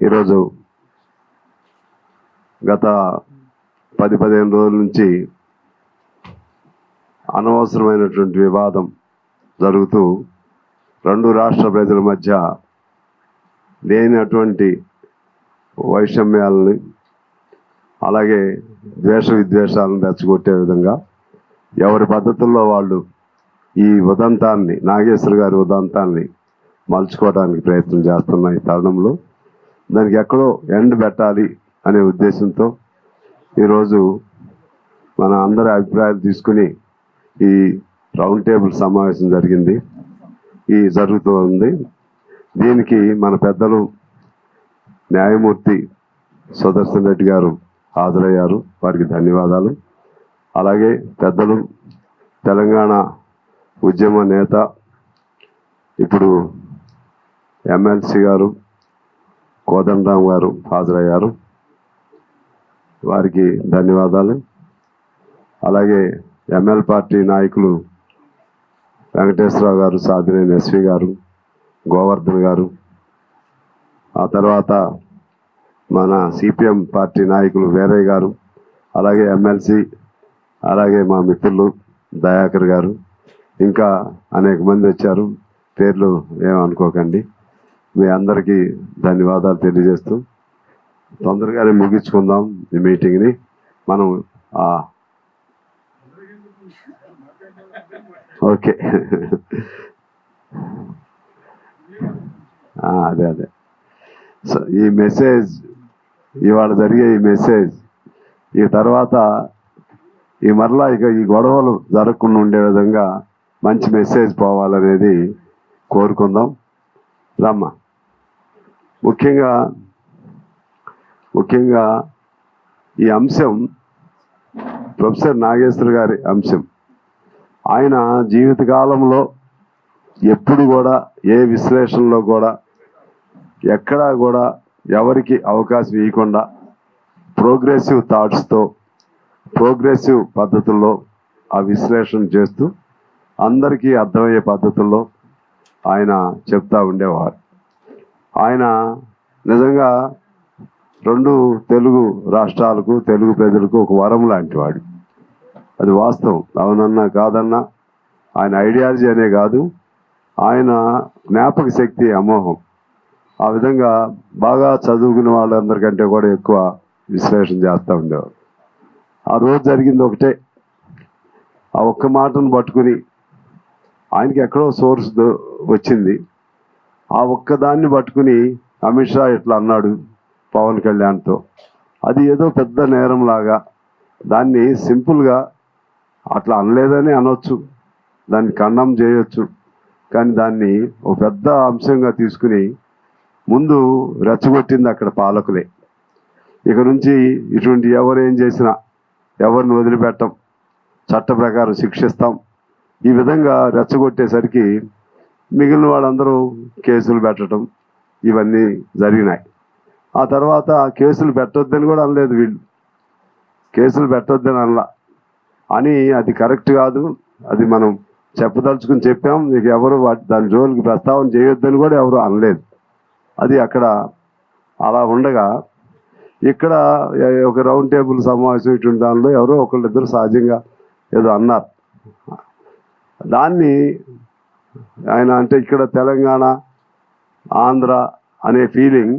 ఈరోజు గత 10-15 రోజుల నుంచి అనవసరమైనటువంటి వివాదం జరుగుతూ రెండు రాష్ట్ర ప్రజల మధ్య లేనటువంటి వైషమ్యాలని అలాగే ద్వేష విద్వేషాలను రెచ్చగొట్టే విధంగా ఎవరి పద్ధతుల్లో వాళ్ళు ఈ ఉదంతాన్ని నాగేశ్వర గారి ఉదంతాన్ని మలుచుకోవడానికి ప్రయత్నం చేస్తున్న ఈ తరుణంలో దానికి ఎక్కడో ఎండ్ పెట్టాలి అనే ఉద్దేశంతో ఈరోజు మన అందరి అభిప్రాయాలు తీసుకుని ఈ రౌండ్ టేబుల్ సమావేశం జరుగుతుంది. దీనికి మన పెద్దలు న్యాయమూర్తి సుదర్శన్ రెడ్డి గారు హాజరయ్యారు, వారికి ధన్యవాదాలు. అలాగే పెద్దలు తెలంగాణ ఉద్యమ నేత ఇప్పుడు ఎమ్మెల్సీ గారు కోదండరామ్ గారు హాజరయ్యారు, వారికి ధన్యవాదాలు. అలాగే ఎంఎల్ పార్టీ నాయకులు వెంకటేశ్వరరావు గారు, సాధినేని ఎస్వి గారు, గోవర్ధన్ గారు, ఆ తర్వాత మన సిపిఎం పార్టీ నాయకులు వీరయ్య గారు, అలాగే ఎమ్మెల్సీ, అలాగే మా మిత్రులు దయాకర్ గారు, ఇంకా అనేక మంది వచ్చారు. పేర్లు ఏమనుకోకండి. మీ అందరికీ ధన్యవాదాలు తెలియజేస్తూ తొందరగానే ముగించుకుందాం ఈ మీటింగ్ని. మనం ఓకే అదే సో ఈ మెసేజ్ ఇవాళ జరిగే ఈ మెసేజ్ ఈ తర్వాత మరలా ఈ గొడవలు జరగకుండా ఉండే విధంగా మంచి మెసేజ్ పోవాలనేది కోరుకుందాం. రమ్మ ముఖ్యంగా ఈ అంశం ప్రొఫెసర్ నాగేశ్వర గారి అంశం. ఆయన జీవితకాలంలో ఎప్పుడు కూడా ఏ విశ్లేషణలో కూడా ఎక్కడా కూడా ఎవరికి అవకాశం ఇవ్వకుండా ప్రోగ్రెసివ్ థాట్స్తో ప్రోగ్రెసివ్ పద్ధతుల్లో ఆ విశ్లేషణ చేస్తూ అందరికీ అర్థమయ్యే పద్ధతుల్లో ఆయన చెప్తా ఉండేవారు. ఆయన నిజంగా రెండు తెలుగు రాష్ట్రాలకు తెలుగు ప్రజలకు ఒక వరం లాంటి వాడు. అది వాస్తవం, అవునన్నా కాదన్నా. ఆయన ఐడియాలజీ అనే కాదు, ఆయన జ్ఞాపక శక్తి అమోఘం. ఆ విధంగా బాగా చదువుకున్న వాళ్ళందరికంటే కూడా ఎక్కువ విశ్లేషణ చేస్తూ ఉండేవారు. ఆ రోజు జరిగింది ఒకటే, ఆ ఒక్క మాటను పట్టుకుని ఆయనకి ఎక్కడో సోర్స్ వచ్చింది. ఆ ఒక్కదాన్ని పట్టుకుని అమిత్ షా ఇట్లా అన్నాడు పవన్ కళ్యాణ్తో. అది ఏదో పెద్ద నేరంలాగా దాన్ని సింపుల్గా అట్లా అనలేదని అనొచ్చు, దాన్ని ఖండం చేయొచ్చు. కానీ దాన్ని ఒక పెద్ద అంశంగా తీసుకుని ముందు రెచ్చగొట్టింది అక్కడ పాలకులే. ఇక నుంచి ఇటువంటి ఎవరేం చేసినా ఎవరిని వదిలిపెట్టం, చట్ట ప్రకారం శిక్షిస్తాం, ఈ విధంగా రెచ్చగొట్టేసరికి మిగిలిన వాళ్ళందరూ కేసులు పెట్టడం ఇవన్నీ జరిగినాయి. ఆ తర్వాత కేసులు పెట్టొద్దని కూడా అనలేదు వీళ్ళు, కేసులు పెట్టొద్దని అనలా. అని అది కరెక్ట్ కాదు, అది మనం చెప్పదలుచుకుని చెప్పాం. నీకు ఎవరు దాని జోలికి ప్రస్తావన చేయొద్దని కూడా ఎవరు అనలేదు. అది అక్కడ అలా ఉండగా ఇక్కడ ఒక రౌండ్ టేబుల్ సమావేశం ఇటువంటి దానిలో ఎవరో ఒకళ్ళిద్దరు సహజంగా ఏదో అన్నారు. దాన్ని ఆయన అంటే ఇక్కడ తెలంగాణ ఆంధ్ర అనే ఫీలింగ్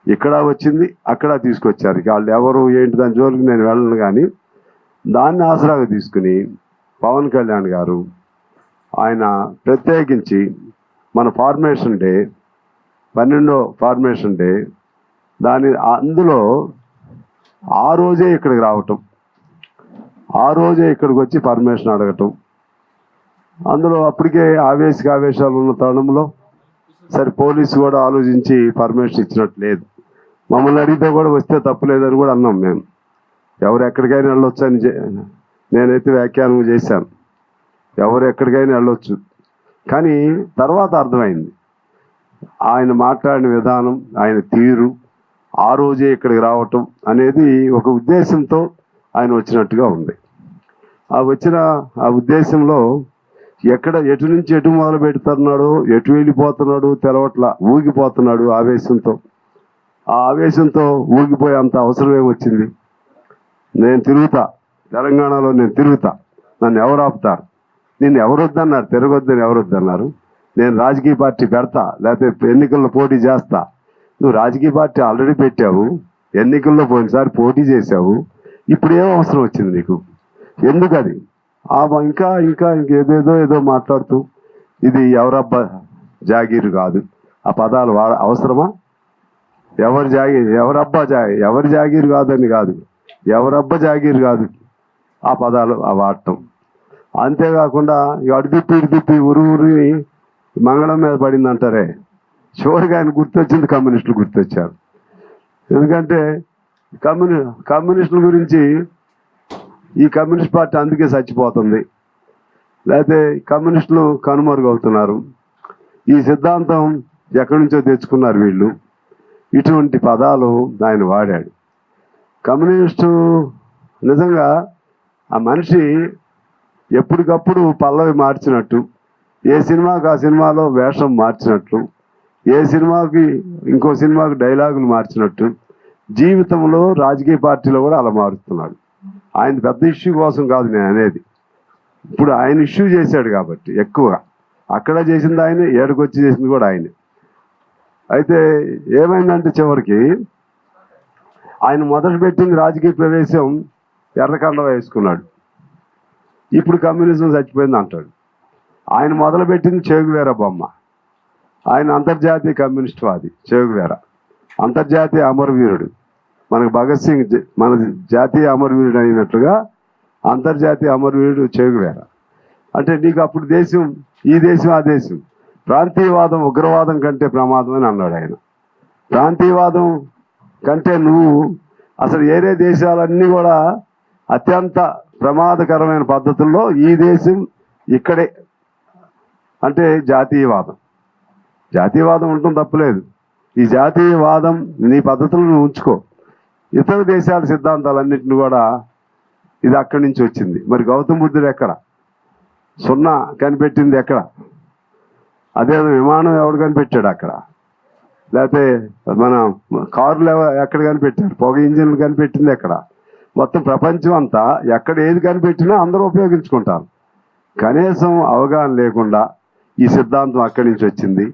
ఇక్కడ వచ్చింది, అక్కడ తీసుకొచ్చారు. వాళ్ళు ఎవరు ఏంటి దాని జోలికి నేను వెళ్ళను. కానీ దాన్ని ఆసరాగా తీసుకుని పవన్ కళ్యాణ్ గారు ఆయన ప్రత్యేకించి మన ఫార్మేషన్ డే 12వ ఫార్మేషన్ డే అందులో ఆ రోజే ఇక్కడికి రావటం, ఆ రోజే ఇక్కడికి వచ్చి పర్మిషన్ అడగటం. అందులో అప్పటికే ఆవేశాలు ఉన్న తరుణంలో సరే పోలీసు కూడా ఆలోచించి పర్మిషన్ ఇచ్చినట్టు లేదు. మమ్మల్ని అడిగితే కూడా వస్తే తప్పులేదని కూడా అన్నాం. మేము ఎవరు ఎక్కడికైనా వెళ్ళొచ్చు అని నేనైతే వ్యాఖ్యానం చేశాను, ఎవరు ఎక్కడికైనా వెళ్ళొచ్చు. కానీ తర్వాత అర్థమైంది ఆయన మాట్లాడిన విధానం, ఆయన తీరు, ఆ రోజే ఇక్కడికి రావటం అనేది ఒక ఉద్దేశంతో ఆయన వచ్చినట్టుగా ఉంది. ఆ ఉద్దేశంలో ఎటు నుంచి ఎటు మొదలు పెడుతున్నాడో, ఎటు వెళ్ళిపోతున్నాడు తెలవట్లా, ఊగిపోతున్నాడు ఆవేశంతో. ఆ ఆవేశంతో ఊగిపోయేంత అవసరం ఏమొచ్చింది? నేను తిరుగుతా, తెలంగాణలో నేను తిరుగుతా, నన్ను ఎవరు ఆపుతారు? నిన్ను ఎవరు వద్దన్నారు? తిరగొద్దని ఎవరు వద్దన్నారు? నేను రాజకీయ పార్టీ పెడతా, లేకపోతే ఎన్నికల్లో పోటీ చేస్తా. నువ్వు రాజకీయ పార్టీ ఆల్రెడీ పెట్టావు, ఎన్నికల్లో పోయినసారి పోటీ చేశావు, ఇప్పుడు ఏం అవసరం వచ్చింది నీకు? ఎందుకు అది? ఇంకా ఇంకా ఇంకేదేదో మాట్లాడుతూ ఇది ఎవరబ్బా జాగీరు కాదు, ఆ పదాలు అవసరమా? ఎవరి జాగీరు కాదని కాదు, ఎవరబ్బ జాగీరు కాదు ఆ పదాలు వాడటం. అంతేకాకుండా అటు తిప్పి ఊరి మంగళం మీద పడింది అంటారే, చివరికి ఆయన గుర్తొచ్చింది కమ్యూనిస్టులు గుర్తొచ్చారు. ఎందుకంటే కమ్యూనిస్టుల గురించి ఈ కమ్యూనిస్ట్ పార్టీ అందుకే చచ్చిపోతుంది, లేకపోతే కమ్యూనిస్టులు కనుమరుగవుతున్నారు, ఈ సిద్ధాంతం ఎక్కడి నుంచో తెచ్చుకున్నారు వీళ్ళు, ఇటువంటి పదాలు ఆయన వాడాడు. కమ్యూనిస్టు నిజంగా ఆ మనిషి ఎప్పటికప్పుడు పల్లవి మార్చినట్టు, ఏ సినిమాకి ఆ సినిమాలో వేషం మార్చినట్లు, ఏ సినిమాకి ఇంకో సినిమాకి డైలాగులు మార్చినట్టు జీవితంలో రాజకీయ పార్టీలో కూడా అలా మారుస్తున్నాడు. ఆయన పెద్ద ఇష్యూ కోసం కాదు నేను అనేది, ఇప్పుడు ఆయన ఇష్యూ చేశాడు కాబట్టి ఎక్కువగా అక్కడ చేసింది ఆయనే, ఏడుకొచ్చి చేసింది కూడా ఆయనే. అయితే ఏమైందంటే చివరికి ఆయన మొదలు పెట్టింది రాజకీయ ప్రవేశం ఎర్రకండ వేసుకున్నాడు, ఇప్పుడు కమ్యూనిజం చచ్చిపోయింది అంటాడు. ఆయన మొదలుపెట్టింది చేగువేరా బొమ్మ, ఆయన అంతర్జాతీయ కమ్యూనిస్ట్ వాది చేగువేరా, అంతర్జాతీయ అమరవీరుడు. మనకు భగత్ సింగ్ మన జాతీయ అమరవీరుడు అయినట్లుగా అంతర్జాతీయ అమరవీరుడు చేగువేరా. అంటే నీకు అప్పుడు దేశం, ఈ దేశం ఆ దేశం, ప్రాంతీయవాదం ఉగ్రవాదం కంటే ప్రమాదం అని అన్నాడు ఆయన. ప్రాంతీయవాదం కంటే నువ్వు అసలు ఏరే దేశాలన్నీ కూడా అత్యంత ప్రమాదకరమైన పద్ధతుల్లో ఈ దేశం ఇక్కడే అంటే జాతీయవాదం ఉండటం తప్పులేదు, ఈ జాతీయవాదం నీ పద్ధతులను ఉంచుకో, ఇతర దేశాల సిద్ధాంతాలన్నింటినీ కూడా ఇది అక్కడి నుంచి వచ్చింది. మరి గౌతమ బుద్ధుడు ఎక్కడ? సున్నా కనిపెట్టింది ఎక్కడ? అదే విమానం ఎవడు కనిపెట్టాడు అక్కడ? లేకపోతే మన కార్లు ఎక్కడ కనిపెట్టారు? పొగ ఇంజిన్లు కనిపెట్టింది ఎక్కడ? మొత్తం ప్రపంచం అంతా ఎక్కడ ఏది కనిపెట్టినా అందరూ ఉపయోగించుకుంటారు. కనీసం అవగాహన లేకుండా ఈ సిద్ధాంతం అక్కడి నుంచి వచ్చింది.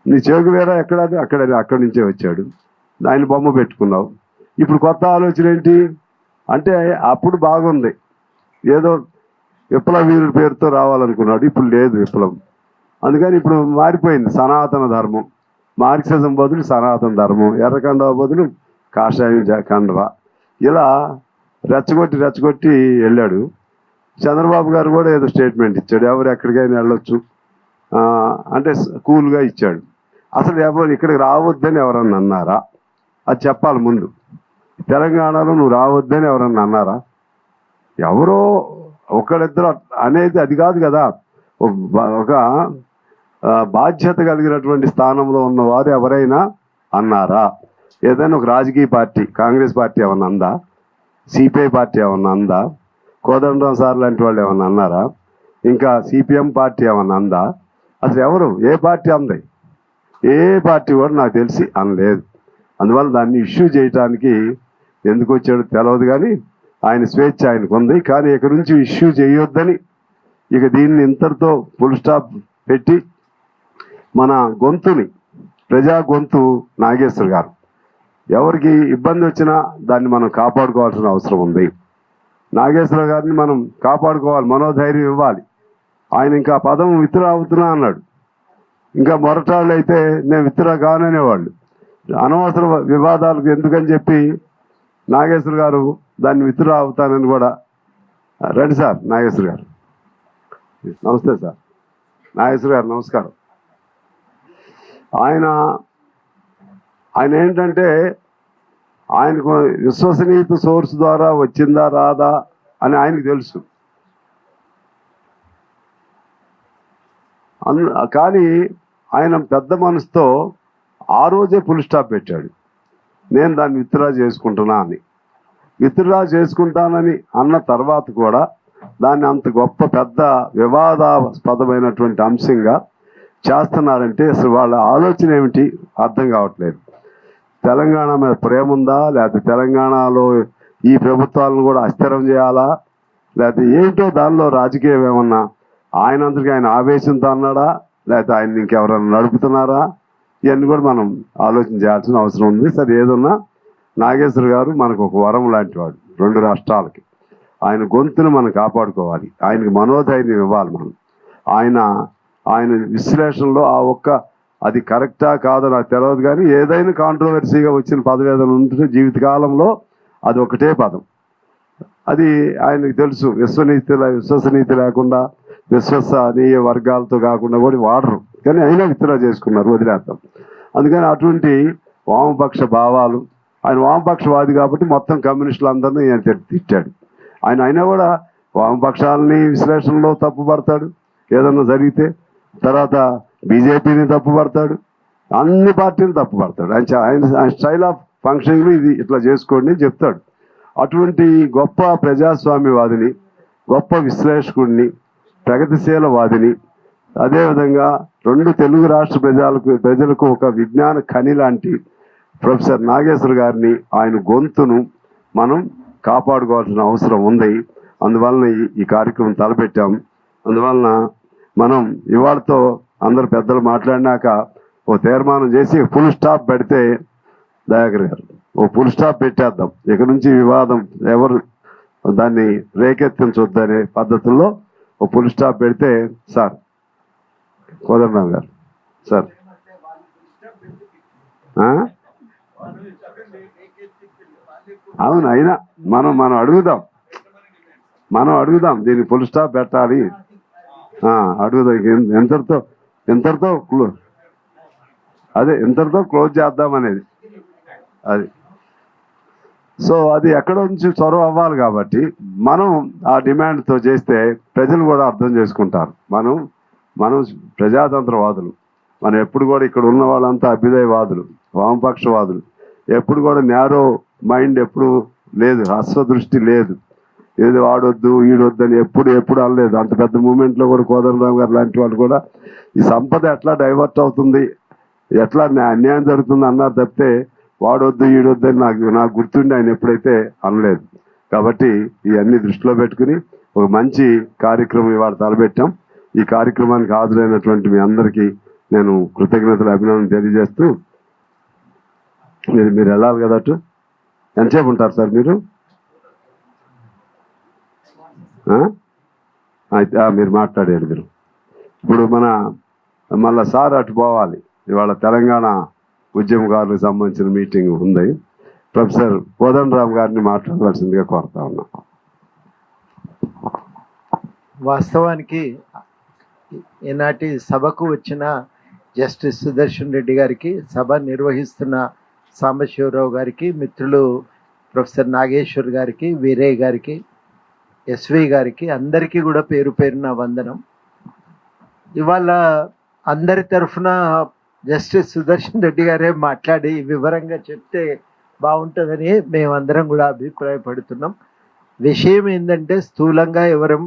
నీ చేగువేరా ఎక్కడ? అక్కడి నుంచే వచ్చాడు, ఆయన బొమ్మ పెట్టుకున్నావు. ఇప్పుడు కొత్త ఆలోచన ఏంటి అంటే, అప్పుడు బాగుంది, ఏదో విప్లవ వీరుడి పేరుతో రావాలనుకున్నాడు, ఇప్పుడు లేదు విప్లవం. అందుకని ఇప్పుడు మారిపోయింది సనాతన ధర్మం, మార్క్సిజం బదులు సనాతన ధర్మం, ఎర్రకండవ బదులు కాషాయం కండవ, ఇలా రెచ్చగొట్టి వెళ్ళాడు. చంద్రబాబు గారు కూడా ఏదో స్టేట్మెంట్ ఇచ్చాడు, ఎవరు ఎక్కడికైనా వెళ్ళొచ్చు అంటే కూల్గా ఇచ్చాడు. అసలు ఎవరు ఇక్కడికి రావద్దని ఎవరన్నా అన్నారా? అది చెప్పాలి ముందు. తెలంగాణలో నువ్వు రావద్దని ఎవరన్నా అన్నారా? ఎవరో ఒకరిద్దరు అనేది అది కాదు కదా. ఒక బాధ్యత కలిగినటువంటి స్థానంలో ఉన్నవారు ఎవరైనా అన్నారా? ఏదైనా ఒక రాజకీయ పార్టీ, కాంగ్రెస్ పార్టీ ఏమన్నా అందా? సిపిఐ పార్టీ ఏమన్నా అందా? కోదండరాం సార్ లాంటి వాళ్ళు ఏమన్నా అన్నారా? ఇంకా సిపిఎం పార్టీ ఏమన్నా అందా? అసలు ఎవరు, ఏ పార్టీ అంది? ఏ పార్టీ కూడా నాకు తెలిసి అనలేదు. అందువల్ల దాన్ని ఇష్యూ చేయటానికి ఎందుకు వచ్చాడో తెలియదు, కానీ ఆయన స్వేచ్ఛ ఆయనకు ఉంది. కానీ ఇక్కడి నుంచి ఇష్యూ చేయొద్దని, ఇక దీన్ని ఇంతటితో ఫుల్ స్టాప్ పెట్టి మన గొంతుని, ప్రజా గొంతు నాగేశ్వర్ గారు, ఎవరికి ఇబ్బంది వచ్చినా దాన్ని మనం కాపాడుకోవాల్సిన అవసరం ఉంది. నాగేశ్వర గారిని మనం కాపాడుకోవాలి, మనోధైర్యం ఇవ్వాలి. ఆయన ఇంకా పదం విత్డ్రా అవుతున్నా అన్నాడు, ఇంకా మొరటాళ్ళు అయితే నేను విత్డ్రా కాననేవాళ్ళు. అనవసర వివాదాలకు ఎందుకని చెప్పి నాగేశ్వర గారు దాన్ని విత్డ్రా అవుతానని కూడా. రండి సార్ నాగేశ్వర గారు. నమస్తే సార్ నాగేశ్వర గారు, నమస్కారం. ఆయన ఏంటంటే, ఆయనకు విశ్వసనీయత సోర్స్ ద్వారా వచ్చిందా రాదా అని ఆయనకు తెలుసు. కానీ ఆయన పెద్ద మనసుతో ఆ రోజే ఫుల్ స్టాప్ పెట్టాడు, నేను దాన్ని విత్డ్రా చేసుకుంటున్నా అని. విత్డ్రా చేసుకుంటానని అన్న తర్వాత కూడా దాన్ని అంత గొప్ప పెద్ద వివాదాస్పదమైనటువంటి అంశంగా చేస్తున్నారంటే అసలు వాళ్ళ ఆలోచన ఏమిటి అర్థం కావట్లేదు. తెలంగాణ మీద ప్రేమ ఉందా, లేకపోతే తెలంగాణలో ఈ ప్రభుత్వాలను కూడా అస్థిరం చేయాలా, లేకపోతే ఏంటో దానిలో రాజకీయం ఏమన్నా ఆయనంతటికి ఆయన ఆవేశంతో అన్నాడా, లేకపోతే ఆయన ఇంకెవరైనా నడుపుతున్నారా, ఇవన్నీ కూడా మనం ఆలోచన చేయాల్సిన అవసరం ఉంది. సరే, ఏదన్నా నాగేశ్వర్ గారు మనకు ఒక వరం లాంటి వాడు 2 రాష్ట్రాలకి. ఆయన గొంతును మనం కాపాడుకోవాలి, ఆయనకి మనోధైర్యం ఇవ్వాలి మనం. ఆయన విశ్లేషణలో అది కరెక్టా కాదో నాకు తెలియదు, కానీ ఏదైనా కాంట్రవర్సీగా వచ్చిన పదవి ఏదైనా ఉంటుంటే జీవితకాలంలో అది ఒకటే పదం. అది ఆయనకు తెలుసు. విశ్వసనీతి లేకుండా విశ్వసనీయ వర్గాలతో కాకుండా కూడా వాడరు, కానీ అయినా విత్డ్రా చేసుకున్నారు, వదిలేద్దాం. అందుకని అటువంటి వామపక్ష భావాలు, ఆయన వామపక్షవాది కాబట్టి మొత్తం కమ్యూనిస్టులందరినీ ఆయన తిట్టాడు. అయినా కూడా వామపక్షాలని విశ్లేషణలో తప్పుపడతాడు ఏదన్నా జరిగితే, తర్వాత బీజేపీని తప్పుపడతాడు, అన్ని పార్టీలు తప్పుపడతాడు. ఆయన స్టైల్ ఆఫ్ ఫంక్షనింగ్ ఇది, ఇట్లా చేసుకోండి అని చెప్తాడు. అటువంటి గొప్ప ప్రజాస్వామ్యవాదిని, గొప్ప విశ్లేషకుడిని, ప్రగతిశీలవాదిని, అదేవిధంగా 2 తెలుగు రాష్ట్ర ప్రజలకు ఒక విజ్ఞాన ఖని లాంటి ప్రొఫెసర్ నాగేశ్వర్ గారిని, ఆయన గొంతును మనం కాపాడుకోవాల్సిన అవసరం ఉంది. అందువలన ఈ కార్యక్రమం తలపెట్టాం. అందువలన మనం ఇవాళతో అందరు పెద్దలు మాట్లాడినాక ఓ తీర్మానం చేసి ఫుల్ స్టాప్ పెడితే, దయాకర్ గారు ఓ ఫుల్ స్టాప్ పెట్టేద్దాం, ఇక నుంచి వివాదం ఎవరు దాన్ని రేకెత్తించొద్దనే పద్ధతుల్లో ఓ ఫుల్ స్టాప్ పెడితే, సార్ కోదండరామ్ గారు సార్ అవును, అయినా మనం అడుగుదాం దీన్ని ఫుల్ స్టాప్ పెట్టాలి, అడుగుదాం. ఎంతటితో క్లోజ్ చేద్దాం అనేది అది. సో అది ఎక్కడ నుంచి చొరవ అవ్వాలి కాబట్టి మనం ఆ డిమాండ్తో చేస్తే ప్రజలు కూడా అర్థం చేసుకుంటారు. మనం ప్రజాతంత్రవాదులు, మనం ఎప్పుడు కూడా ఇక్కడ ఉన్న వాళ్ళంతా అభ్యుదయవాదులు, వామపక్షవాదులు, ఎప్పుడు కూడా నేరో మైండ్ ఎప్పుడు లేదు, హస్వదృష్టి లేదు, ఏది వాడొద్దు ఈడొద్దు అని ఎప్పుడు అనలేదు. అంత పెద్ద మూమెంట్లో కూడా కోదండరామ్ గారు లాంటి వాళ్ళు కూడా ఈ సంపద ఎట్లా డైవర్ట్ అవుతుంది, ఎట్లా అన్యాయం జరుగుతుంది అన్నారు తప్పితే వాడొద్దు ఈడొద్దు అని నాకు గుర్తుండి ఆయన ఎప్పుడైతే అనలేదు. కాబట్టి ఇవన్నీ దృష్టిలో పెట్టుకుని ఒక మంచి కార్యక్రమం ఇవాళ తలపెట్టాం. ఈ కార్యక్రమానికి హాజరైనటువంటి మీ అందరికీ నేను కృతజ్ఞతలు, అభినందనలు తెలియజేస్తూ, మీరు వెళ్ళాలి కదా అటు. ఎంతసేపు ఉంటారు సార్ మీరు? అయితే మీరు మాట్లాడారు. మీరు ఇప్పుడు మళ్ళా సార్ అటు పోవాలి. ఇవాళ తెలంగాణ ఉద్యమకారులకు సంబంధించిన మీటింగ్ ఉంది. ప్రొఫెసర్ కోదండరామ్ గారిని మాట్లాడవలసిందిగా కోరుతా ఉన్నా. వాస్తవానికి ఈనాటి సభకు వచ్చిన జస్టిస్ సుదర్శన్ రెడ్డి గారికి, సభ నిర్వహిస్తున్న సాంబశివరావు గారికి, మిత్రులు ప్రొఫెసర్ నాగేశ్వర్ గారికి, వీరయ్య గారికి, ఎస్వి గారికి, అందరికీ కూడా పేరు పేరున వందనం. ఇవాళ అందరి తరఫున జస్టిస్ సుదర్శన్ రెడ్డి గారే మాట్లాడి వివరంగా చెప్తే బాగుంటుందని మేమందరం కూడా అభిప్రాయపడుతున్నాం. విషయం ఏంటంటే స్థూలంగా ఎవరం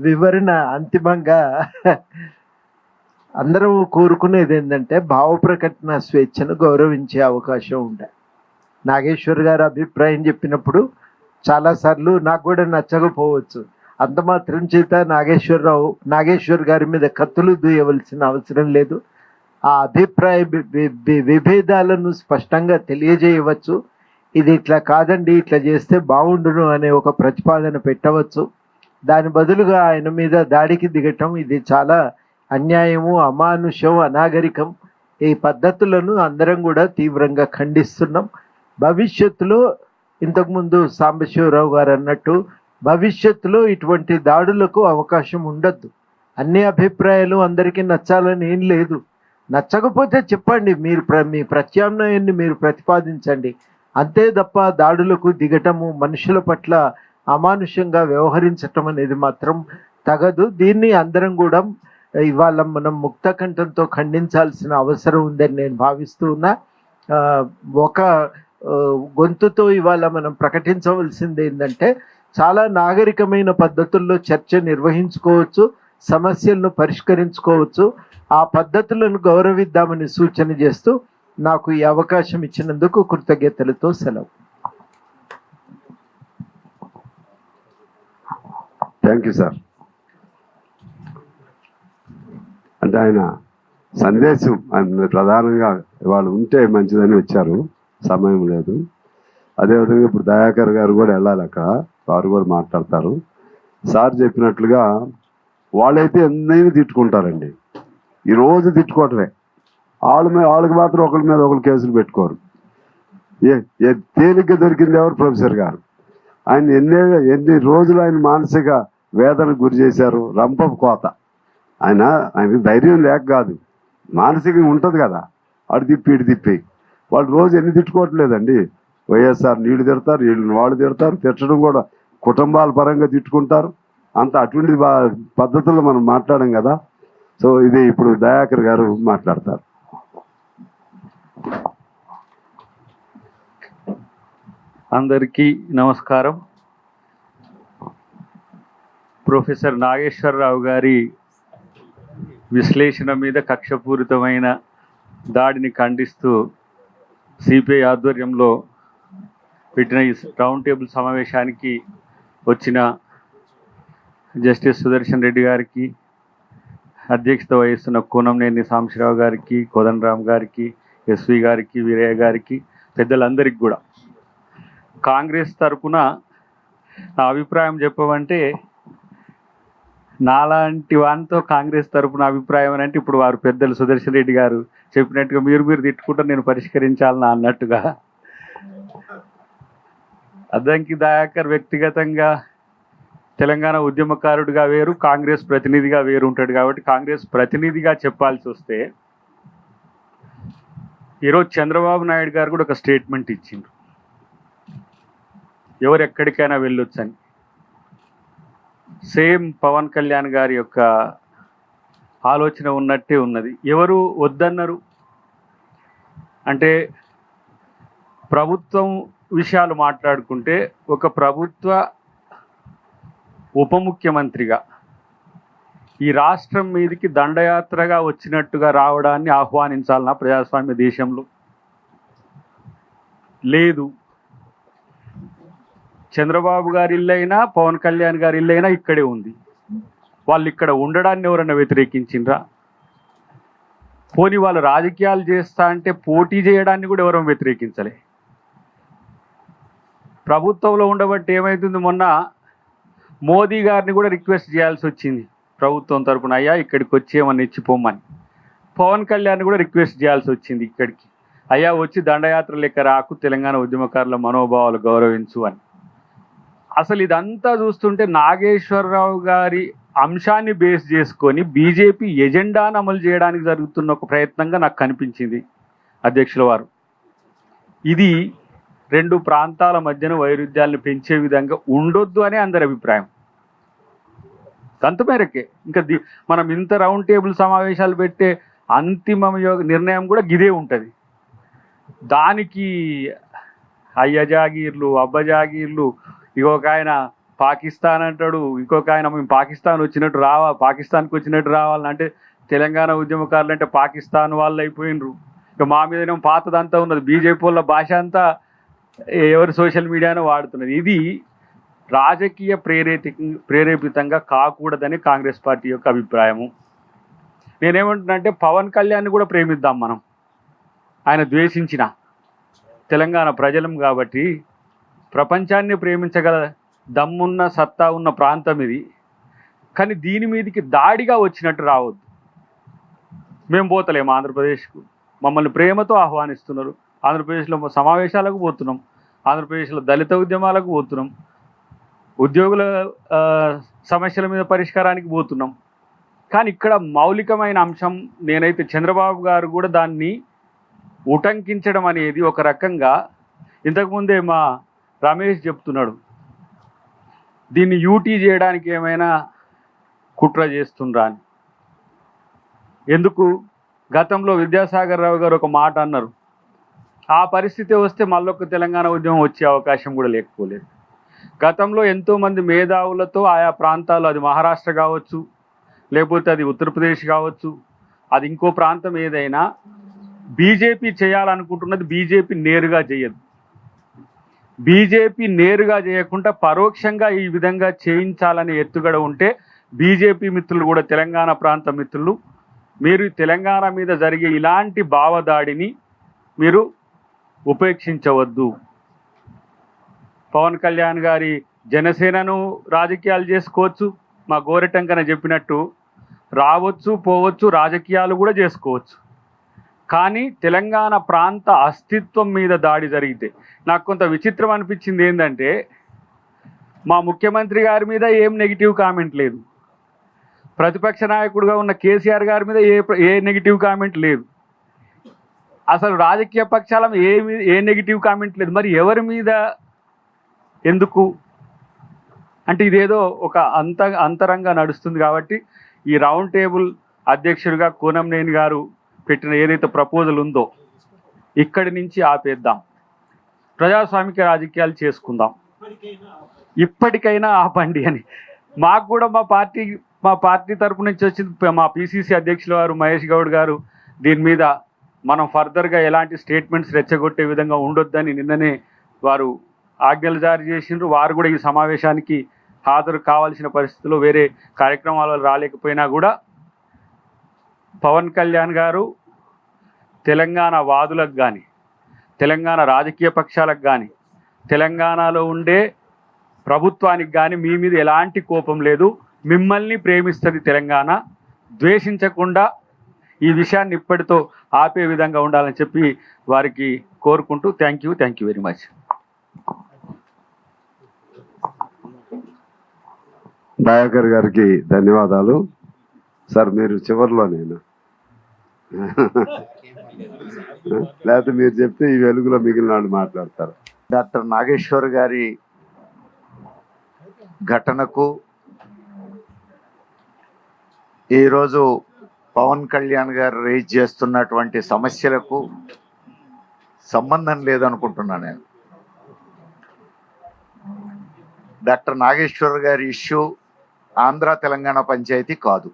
వివరణ అంతిమంగా అందరం కోరుకునేది ఏంటంటే భావ ప్రకటన స్వేచ్ఛను గౌరవించే అవకాశం ఉండాలి. నాగేశ్వర్ గారు అభిప్రాయం చెప్పినప్పుడు చాలాసార్లు నాకు కూడా నచ్చకపోవచ్చు. అంత మాత్రం చేత నాగేశ్వర్ గారి మీద కత్తులు దూయవలసిన అవసరం లేదు. ఆ అభిప్రాయ విభేదాలను స్పష్టంగా తెలియజేయవచ్చు. ఇది ఇట్లా కాదండి, ఇట్లా చేస్తే బాగుండును అనే ఒక ప్రతిపాదన పెట్టవచ్చు. దాని బదులుగా ఆయన మీద దాడికి దిగటం ఇది చాలా అన్యాయము, అమానుషం, అనాగరికం. ఈ పద్ధతులను అందరం కూడా తీవ్రంగా ఖండిస్తున్నాం. భవిష్యత్తులో ఇంతకుముందు సాంబశివరావు గారు అన్నట్టు భవిష్యత్తులో ఇటువంటి దాడులకు అవకాశం ఉండద్దు. అన్ని అభిప్రాయాలు అందరికీ నచ్చాలని ఏం లేదు. నచ్చకపోతే చెప్పండి, మీ ప్రత్యామ్నాయాన్ని మీరు ప్రతిపాదించండి. అంతే తప్ప దాడులకు దిగటము, మనుషుల పట్ల అమానుషంగా వ్యవహరించటం అనేది మాత్రం తగదు. దీన్ని అందరం కూడా ఇవాళ మనం ముక్త కంఠంతో ఖండించాల్సిన అవసరం ఉందని నేను భావిస్తూ ఉన్నా. ఒక గొంతుతో ఇవాళ మనం ప్రకటించవలసింది ఏంటంటే చాలా నాగరికమైన పద్ధతుల్లో చర్చ నిర్వహించుకోవచ్చు, సమస్యలను పరిష్కరించుకోవచ్చు. ఆ పద్ధతులను గౌరవిద్దామని సూచన చేస్తూ నాకు ఈ అవకాశం ఇచ్చినందుకు కృతజ్ఞతలతో సెలవు. Thank you sir. అంటే ఆయన సందేశం ఆయన ప్రధానంగా వాళ్ళు ఉంటే మంచిదని వచ్చారు, సమయం లేదు. అదేవిధంగా ఇప్పుడు దయాకర్ గారు కూడా వెళ్ళాలి, అక్కడ వారు కూడా మాట్లాడతారు. సార్ చెప్పినట్లుగా వాళ్ళైతే ఎన్నైనా తిట్టుకుంటారండి, ఈరోజు తిట్టుకోవటమే. వాళ్ళకి మాత్రం ఒకరి మీద ఒకరు కేసులు పెట్టుకోరు. తేలిగ్గా దొరికింది ఎవరు? ప్రొఫెసర్ గారు. ఆయన ఎన్ని రోజులు ఆయన మానసిక వేదనకు గురి చేశారు. రంపపు కోత. ఆయనకి ధైర్యం లేక కాదు, మానసికంగా ఉంటుంది కదా, అటు తిప్పి ఇటు తిప్పి. వాళ్ళు రోజు ఎన్ని తిట్టుకోవట్లేదండి. వైఎస్ఆర్ నీళ్లు తిడతారు, వీళ్ళని వాళ్ళు తిడతారు, తిట్టడం కూడా కుటుంబాల పరంగా తిట్టుకుంటారు. అంత అటువంటి పద్ధతుల్లో మనం మాట్లాడాం కదా. సో ఇది ఇప్పుడు దయాకర్ గారు మాట్లాడతారు. అందరికీ నమస్కారం. ప్రొఫెసర్ నాగేశ్వరరావు గారి విశ్లేషణ మీద కక్షపూరితమైన దాడిని ఖండిస్తూ సిపిఐ ఆధ్వర్యంలో పెట్టిన ఈ రౌండ్ టేబుల్ సమావేశానికి వచ్చిన జస్టిస్ సుదర్శన్ రెడ్డి గారికి, అధ్యక్షత వహిస్తున్న కూనంనేని సాంబశివరావు గారికి, కోదండరామ్ గారికి, ఎస్వి గారికి, వీరయ్య గారికి, పెద్దలందరికీ కూడా కాంగ్రెస్ తరపున నా అభిప్రాయం చెప్పమంటే, నాలాంటి వానితో కాంగ్రెస్ తరపున అభిప్రాయం అని అంటే ఇప్పుడు వారు పెద్దలు సుదర్శన్ రెడ్డి గారు చెప్పినట్టుగా మీరు తిట్టుకుంటే నేను పరిష్కరించాలన్నా అన్నట్టుగా, అద్దంకి దయాకర్ వ్యక్తిగతంగా తెలంగాణ ఉద్యమకారుడిగా వేరు, కాంగ్రెస్ ప్రతినిధిగా వేరు ఉంటాడు. కాబట్టి కాంగ్రెస్ ప్రతినిధిగా చెప్పాల్సి వస్తే, ఈరోజు చంద్రబాబు నాయుడు గారు కూడా ఒక స్టేట్మెంట్ ఇచ్చిండ్రు, ఎవరు ఎక్కడికైనా వెళ్ళొచ్చని. సేమ్ పవన్ కళ్యాణ్ గారి యొక్క ఆలోచన ఉన్నట్టే ఉన్నది. ఎవరు వద్దన్నారు అంటే, ప్రభుత్వం విషయాలు మాట్లాడుకుంటే ఒక ప్రభుత్వ ఉప ముఖ్యమంత్రిగా ఈ రాష్ట్రం మీదకి దండయాత్రగా వచ్చినట్టుగా రావడాన్ని ఆహ్వానించాలన్నా ప్రజాస్వామ్య దేశంలో? లేదు. చంద్రబాబు గారి ఇల్లైనా పవన్ కళ్యాణ్ గారి ఇల్లైనా ఇక్కడే ఉంది. వాళ్ళు ఇక్కడ ఉండడాన్ని ఎవరన్నా వ్యతిరేకించిండ్రా? పోనీ వాళ్ళు రాజకీయాలు చేస్తా అంటే పోటీ చేయడాన్ని కూడా ఎవరో వ్యతిరేకించలే. ప్రభుత్వంలో ఉండబట్టి ఏమవుతుంది, మొన్న మోదీ గారిని కూడా రిక్వెస్ట్ చేయాల్సి వచ్చింది ప్రభుత్వం తరపున, అయ్యా ఇక్కడికి వచ్చి ఏమన్నా ఇచ్చిపోమని. పవన్ కళ్యాణ్ కూడా రిక్వెస్ట్ చేయాల్సి వచ్చింది ఇక్కడికి, అయ్యా వచ్చి దండయాత్ర లెక్క రాకు, తెలంగాణ ఉద్యమకారుల మనోభావాలు గౌరవించు అని. అసలు ఇదంతా చూస్తుంటే నాగేశ్వరరావు గారి అంశాన్ని బేస్ చేసుకొని బీజేపీ ఎజెండాను అమలు చేయడానికి జరుగుతున్న ఒక ప్రయత్నంగా నాకు కనిపించింది అధ్యక్షుల వారు. ఇది రెండు ప్రాంతాల మధ్యన వైరుధ్యాలను పెంచే విధంగా ఉండొద్దు అనే అందరి అభిప్రాయం. అంత మేరకే ఇంకా మనం ఇంత రౌండ్ టేబుల్ సమావేశాలు పెట్టే అంతిమ నిర్ణయం కూడా గిదే ఉంటుంది. దానికి అయ్య జాగీర్లు, అబ్బ జాగీర్లు, ఇంకొక ఆయన పాకిస్తాన్ అంటాడు, ఇంకొక ఆయన మేము పాకిస్తాన్ వచ్చినట్టు పాకిస్తాన్కి వచ్చినట్టు రావాలంటే తెలంగాణ ఉద్యమకారులు అంటే పాకిస్తాన్ వాళ్ళు అయిపోయినరు. ఇక మా మీదనేమో పాతదంతా ఉన్నది, బీజేపీ వాళ్ళ భాష అంతా ఎవరు సోషల్ మీడియాను వాడుతున్నది. ఇది రాజకీయ ప్రేరేపితంగా కాకూడదని కాంగ్రెస్ పార్టీ యొక్క అభిప్రాయము. నేనేమంటున్నానంటే పవన్ కళ్యాణ్ని కూడా ప్రేమిద్దాం మనం. ఆయన ద్వేషించిన తెలంగాణ ప్రజలం కాబట్టి ప్రపంచాన్ని ప్రేమించగల దమ్మున్న సత్తా ఉన్న ప్రాంతం ఇది. కానీ దీని మీదకి దాడిగా వచ్చినట్టు రావద్దు. మేము పోతలేము ఆంధ్రప్రదేశ్కు, మమ్మల్ని ప్రేమతో ఆహ్వానిస్తున్నారు. ఆంధ్రప్రదేశ్లో సమావేశాలకు పోతున్నాం, ఆంధ్రప్రదేశ్లో దళిత ఉద్యమాలకు పోతున్నాం, ఉద్యోగుల సమస్యల మీద పరిష్కారానికి పోతున్నాం. కానీ ఇక్కడ మౌలికమైన అంశం, నేనైతే చంద్రబాబు గారు కూడా దాన్ని ఉటంకించడం అనేది ఒక రకంగా, ఇంతకుముందే మా రమేష్ చెప్తున్నాడు, దీన్ని యూటీ చేయడానికి ఏమైనా కుట్ర చేస్తుండ్రా అని. ఎందుకు? గతంలో విద్యాసాగర్ రావు గారు ఒక మాట అన్నారు, ఆ పరిస్థితి వస్తే మళ్ళొక్క తెలంగాణ ఉద్యమం వచ్చే అవకాశం కూడా లేకపోలేదు. గతంలో ఎంతోమంది మేధావులతో ఆయా ప్రాంతాలు, అది మహారాష్ట్ర కావచ్చు లేకపోతే అది ఉత్తరప్రదేశ్ కావచ్చు, అది ఇంకో ప్రాంతం ఏదైనా బీజేపీ చేయాలనుకుంటున్నది బీజేపీ నేరుగా చేయదు. బీజేపీ నేరుగా చేయకుండా పరోక్షంగా ఈ విధంగా చేయించాలనే ఎత్తుగడ ఉంటే బీజేపీ మిత్రులు కూడా, తెలంగాణ ప్రాంత మిత్రులు, మీరు తెలంగాణ మీద జరిగే ఇలాంటి భావదాడిని మీరు ఉపేక్షించవద్దు. పవన్ కళ్యాణ్ గారి జనసేనను రాజకీయాలు చేసుకోవచ్చు, మా గోరెటంకన చెప్పినట్టు రావచ్చు పోవచ్చు, రాజకీయాలు కూడా చేసుకోవచ్చు. కానీ తెలంగాణ ప్రాంత అస్తిత్వం మీద దాడి జరిగితే నాకు కొంత విచిత్రం అనిపించింది ఏంటంటే, మా ముఖ్యమంత్రి గారి మీద ఏం నెగిటివ్ కామెంట్ లేదు, ప్రతిపక్ష నాయకుడిగా ఉన్న కేసీఆర్ గారి మీద ఏ నెగిటివ్ కామెంట్ లేదు, అసలు రాజకీయ పక్షాల ఏ నెగిటివ్ కామెంట్ లేదు. మరి ఎవరి మీద ఎందుకు అంటే ఇదేదో ఒక అంతరంగా నడుస్తుంది. కాబట్టి ఈ రౌండ్ టేబుల్ అధ్యక్షుడిగా కూనంనేని గారు పెట్టిన ఏదైతే ప్రపోజల్ ఉందో ఇక్కడి నుంచి ఆపేద్దాం, ప్రజాస్వామిక రాజకీయాలు చేసుకుందాం, ఇప్పటికైనా ఆపండి అని మాకు కూడా మా పార్టీ తరపు నుంచి వచ్చింది. మా పిసిసి అధ్యక్షుల వారు మహేష్ గౌడ్ గారు దీని మీద మనం ఫర్దర్గా ఎలాంటి స్టేట్మెంట్స్ రెచ్చగొట్టే విధంగా ఉండొద్దని నిన్ననే వారు ఆజ్ఞలు జారీ చేసిండ్రు. వారు కూడా ఈ సమావేశానికి హాజరు కావాల్సిన పరిస్థితుల్లో వేరే కార్యక్రమాలు రాలేకపోయినా కూడా పవన్ కళ్యాణ్ గారు తెలంగాణ వాదులకు కానీ, తెలంగాణ రాజకీయ పక్షాలకు కానీ, తెలంగాణలో ఉండే ప్రభుత్వానికి కానీ మీ మీద ఎలాంటి కోపం లేదు, మిమ్మల్ని ప్రేమిస్తుంది తెలంగాణ, ద్వేషించకుండా ఈ విషయాన్ని ఇప్పటితో ఆపే విధంగా ఉండాలని చెప్పి వారికి కోరుకుంటూ thank you very much. Dayakar గారికి ధన్యవాదాలు. సార్ మీరు చివరిలో నేను లేకపోతే మీరు చెప్తే ఈ వెలుగులో మిగిలిన వాళ్ళు మాట్లాడతారు. డాక్టర్ నాగేశ్వర్ గారి ఘటనకు ఈరోజు పవన్ కళ్యాణ్ గారు రేజ్ చేస్తున్నటువంటి సమస్యలకు సంబంధం లేదనుకుంటున్నాను నేను. డాక్టర్ నాగేశ్వర్ గారి ఇష్యూ ఆంధ్ర తెలంగాణ పంచాయతీ కాదు,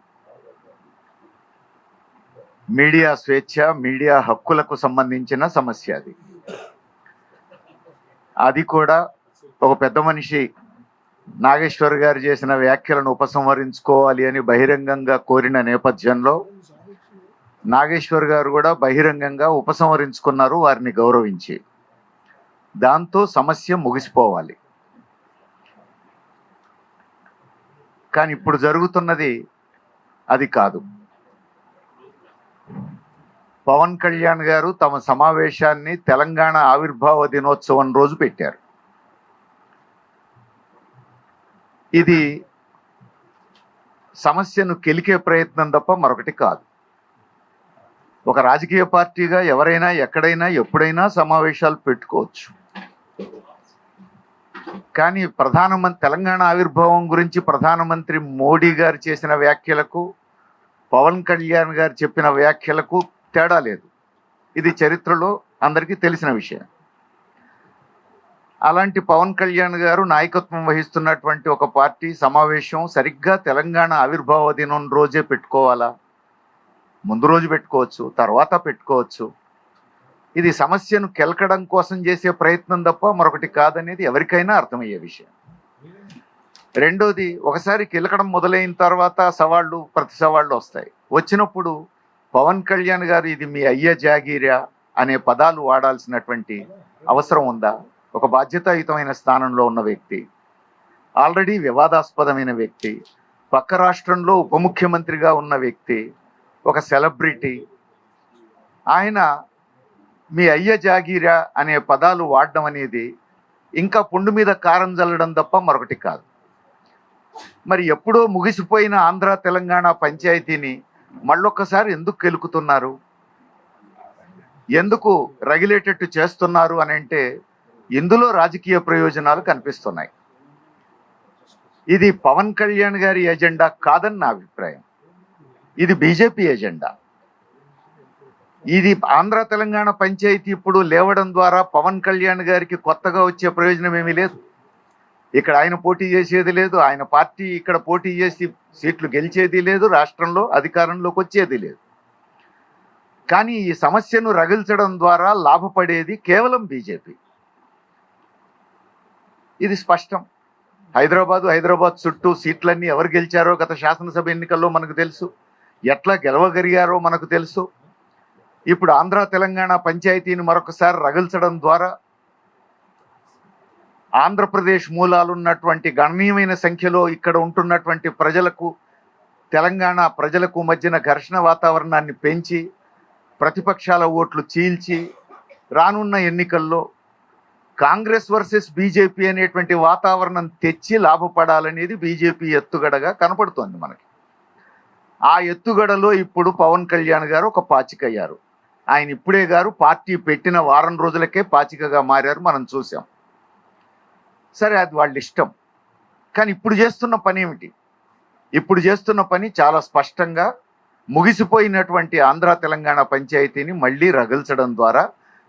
మీడియా స్వేచ్ఛ, మీడియా హక్కులకు సంబంధించిన సమస్య అది. అది కూడా ఒక పెద్ద మనిషి నాగేశ్వర్ గారు చేసిన వ్యాఖ్యలను ఉపసంహరించుకోవాలి అని బహిరంగంగా కోరిన నేపథ్యంలో నాగేశ్వర్ గారు కూడా బహిరంగంగా ఉపసంహరించుకున్నారు, వారిని గౌరవించి. దాంతో సమస్య ముగిసిపోవాలి. కానీ ఇప్పుడు జరుగుతున్నది అది కాదు. పవన్ కళ్యాణ్ గారు తమ సమావేశాన్ని తెలంగాణ ఆవిర్భావ దినోత్సవం రోజు పెట్టారు. ఇది సమస్యను కెలికే ప్రయత్నం తప్ప మరొకటి కాదు. ఒక రాజకీయ పార్టీగా ఎవరైనా ఎక్కడైనా ఎప్పుడైనా సమావేశాలు పెట్టుకోవచ్చు. కానీ తెలంగాణ ఆవిర్భావం గురించి ప్రధానమంత్రి మోడీ గారు చేసిన వ్యాఖ్యలకు, పవన్ కళ్యాణ్ గారు చెప్పిన వ్యాఖ్యలకు తేడా లేదు. ఇది చరిత్రలో అందరికీ తెలిసిన విషయం. అలాంటి పవన్ కళ్యాణ్ గారు నాయకత్వం వహిస్తున్నటువంటి ఒక పార్టీ సమావేశం సరిగ్గా తెలంగాణ ఆవిర్భావ దినం రోజే పెట్టుకోవాలా? ముందు రోజు పెట్టుకోవచ్చు, తర్వాత పెట్టుకోవచ్చు. ఇది సమస్యను కెలకడం కోసం చేసే ప్రయత్నం తప్ప మరొకటి కాదనేది ఎవరికైనా అర్థమయ్యే విషయం. రెండోది, ఒకసారి కెలకడం మొదలైన తర్వాత ప్రతి సవాళ్ళు వస్తాయి. వచ్చినప్పుడు పవన్ కళ్యాణ్ గారు ఇది మీ అయ్య జాగీరా అనే పదాలు వాడాల్సినటువంటి అవసరం ఉందా? ఒక బాధ్యతాయుతమైన స్థానంలో ఉన్న వ్యక్తి, ఆల్రెడీ వివాదాస్పదమైన వ్యక్తి, పక్క రాష్ట్రంలో ఉప ముఖ్యమంత్రిగా ఉన్న వ్యక్తి, ఒక సెలబ్రిటీ, ఆయన మీ అయ్య జాగీరా అనే పదాలు వాడడం అనేది ఇంకా పుండు మీద కారం చల్లడం తప్ప మరొకటి కాదు. మరి ఎప్పుడో ముగిసిపోయిన ఆంధ్ర తెలంగాణ పంచాయతీని మళ్ళొక్కసారి ఎందుకు కెలుకుతున్నారు, ఎందుకు రగిలేటట్టు చేస్తున్నారు అని అంటే ఇందులో రాజకీయ ప్రయోజనాలు కనిపిస్తున్నాయి. ఇది పవన్ కళ్యాణ్ గారి ఎజెండా కాదని నా అభిప్రాయం. ఇది బీజేపీ ఎజెండా. ఇది ఆంధ్ర తెలంగాణ పంచాయతీ ఇప్పుడు లేవడం ద్వారా పవన్ కళ్యాణ్ గారికి కొత్తగా వచ్చే ప్రయోజనం ఏమీ లేదు. ఇక్కడ ఆయన పోటీ చేసేది లేదు, ఆయన పార్టీ ఇక్కడ పోటీ చేసి సీట్లు గెలిచేది లేదు, రాష్ట్రంలో అధికారంలోకి వచ్చేది లేదు. కానీ ఈ సమస్యను రగిల్చడం ద్వారా లాభపడేది కేవలం బీజేపీ. ఇది స్పష్టం. హైదరాబాద్ చుట్టూ సీట్లన్నీ ఎవరు గెలిచారో గత శాసనసభ ఎన్నికల్లో మనకు తెలుసు. ఎట్లా గెలవగలిగారో మనకు తెలుసు. ఇప్పుడు ఆంధ్ర తెలంగాణ పంచాయతీని మరొకసారి రగిల్చడం ద్వారా ఆంధ్రప్రదేశ్ మూలాలున్నటువంటి గణనీయమైన సంఖ్యలో ఇక్కడ ఉంటున్నటువంటి ప్రజలకు, తెలంగాణ ప్రజలకు మధ్యన ఘర్షణ వాతావరణాన్ని పెంచి, ప్రతిపక్షాల ఓట్లు చీల్చి, రానున్న ఎన్నికల్లో కాంగ్రెస్ వర్సెస్ బీజేపీ అనేటువంటి వాతావరణం తెచ్చి లాభపడాలనేది బీజేపీ ఎత్తుగడగా కనపడుతోంది మనకి. ఆ ఎత్తుగడలో ఇప్పుడు పవన్ కళ్యాణ్ గారు ఒక పాచికయ్యారు. ఆయన ఇప్పుడే గారు పార్టీ పెట్టిన వారం రోజులకే పాచికగా మారారు, మనం చూసాం. సరే, అది వాళ్ళ ఇష్టం. కానీ ఇప్పుడు చేస్తున్న పని ఏమిటి? ఇప్పుడు చేస్తున్న పని చాలా స్పష్టంగా ముగిసిపోయినటువంటి ఆంధ్ర తెలంగాణ పంచాయతీని మళ్ళీ రగిల్చడం ద్వారా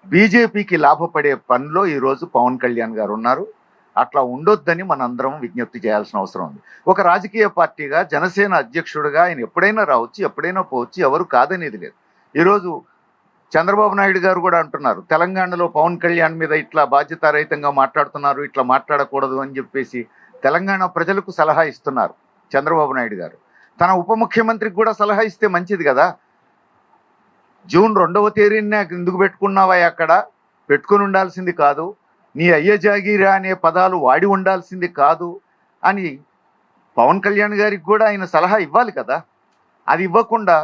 బీజేపీకి లాభపడే పనిలో ఈరోజు పవన్ కళ్యాణ్ గారు ఉన్నారు. అట్లా ఉండొద్దని మనందరం విజ్ఞప్తి చేయాల్సిన అవసరం ఉంది. ఒక రాజకీయ పార్టీగా, జనసేన అధ్యక్షుడిగా ఆయన ఎప్పుడైనా రావచ్చు, ఎప్పుడైనా పోవచ్చు, ఎవరు కాదనేది లేదు. ఈరోజు చంద్రబాబు నాయుడు గారు కూడా అంటున్నారు, తెలంగాణలో పవన్ కళ్యాణ్ మీద ఇట్లా బాధ్యతారహితంగా మాట్లాడుతున్నారు, ఇట్లా మాట్లాడకూడదు అని చెప్పేసి తెలంగాణ ప్రజలకు సలహా ఇస్తున్నారు చంద్రబాబు నాయుడు గారు. తన ఉప ముఖ్యమంత్రికి కూడా సలహా ఇస్తే మంచిది కదా. జూన్ 2వ తేదీన ఎందుకు పెట్టుకున్నావా, అక్కడ పెట్టుకుని ఉండాల్సింది కాదు, నీ అయ్య జాగీరా అనే పదాలు వాడి ఉండాల్సింది కాదు అని పవన్ కళ్యాణ్ గారికి కూడా ఆయన సలహా ఇవ్వాలి కదా. అది ఇవ్వకుండా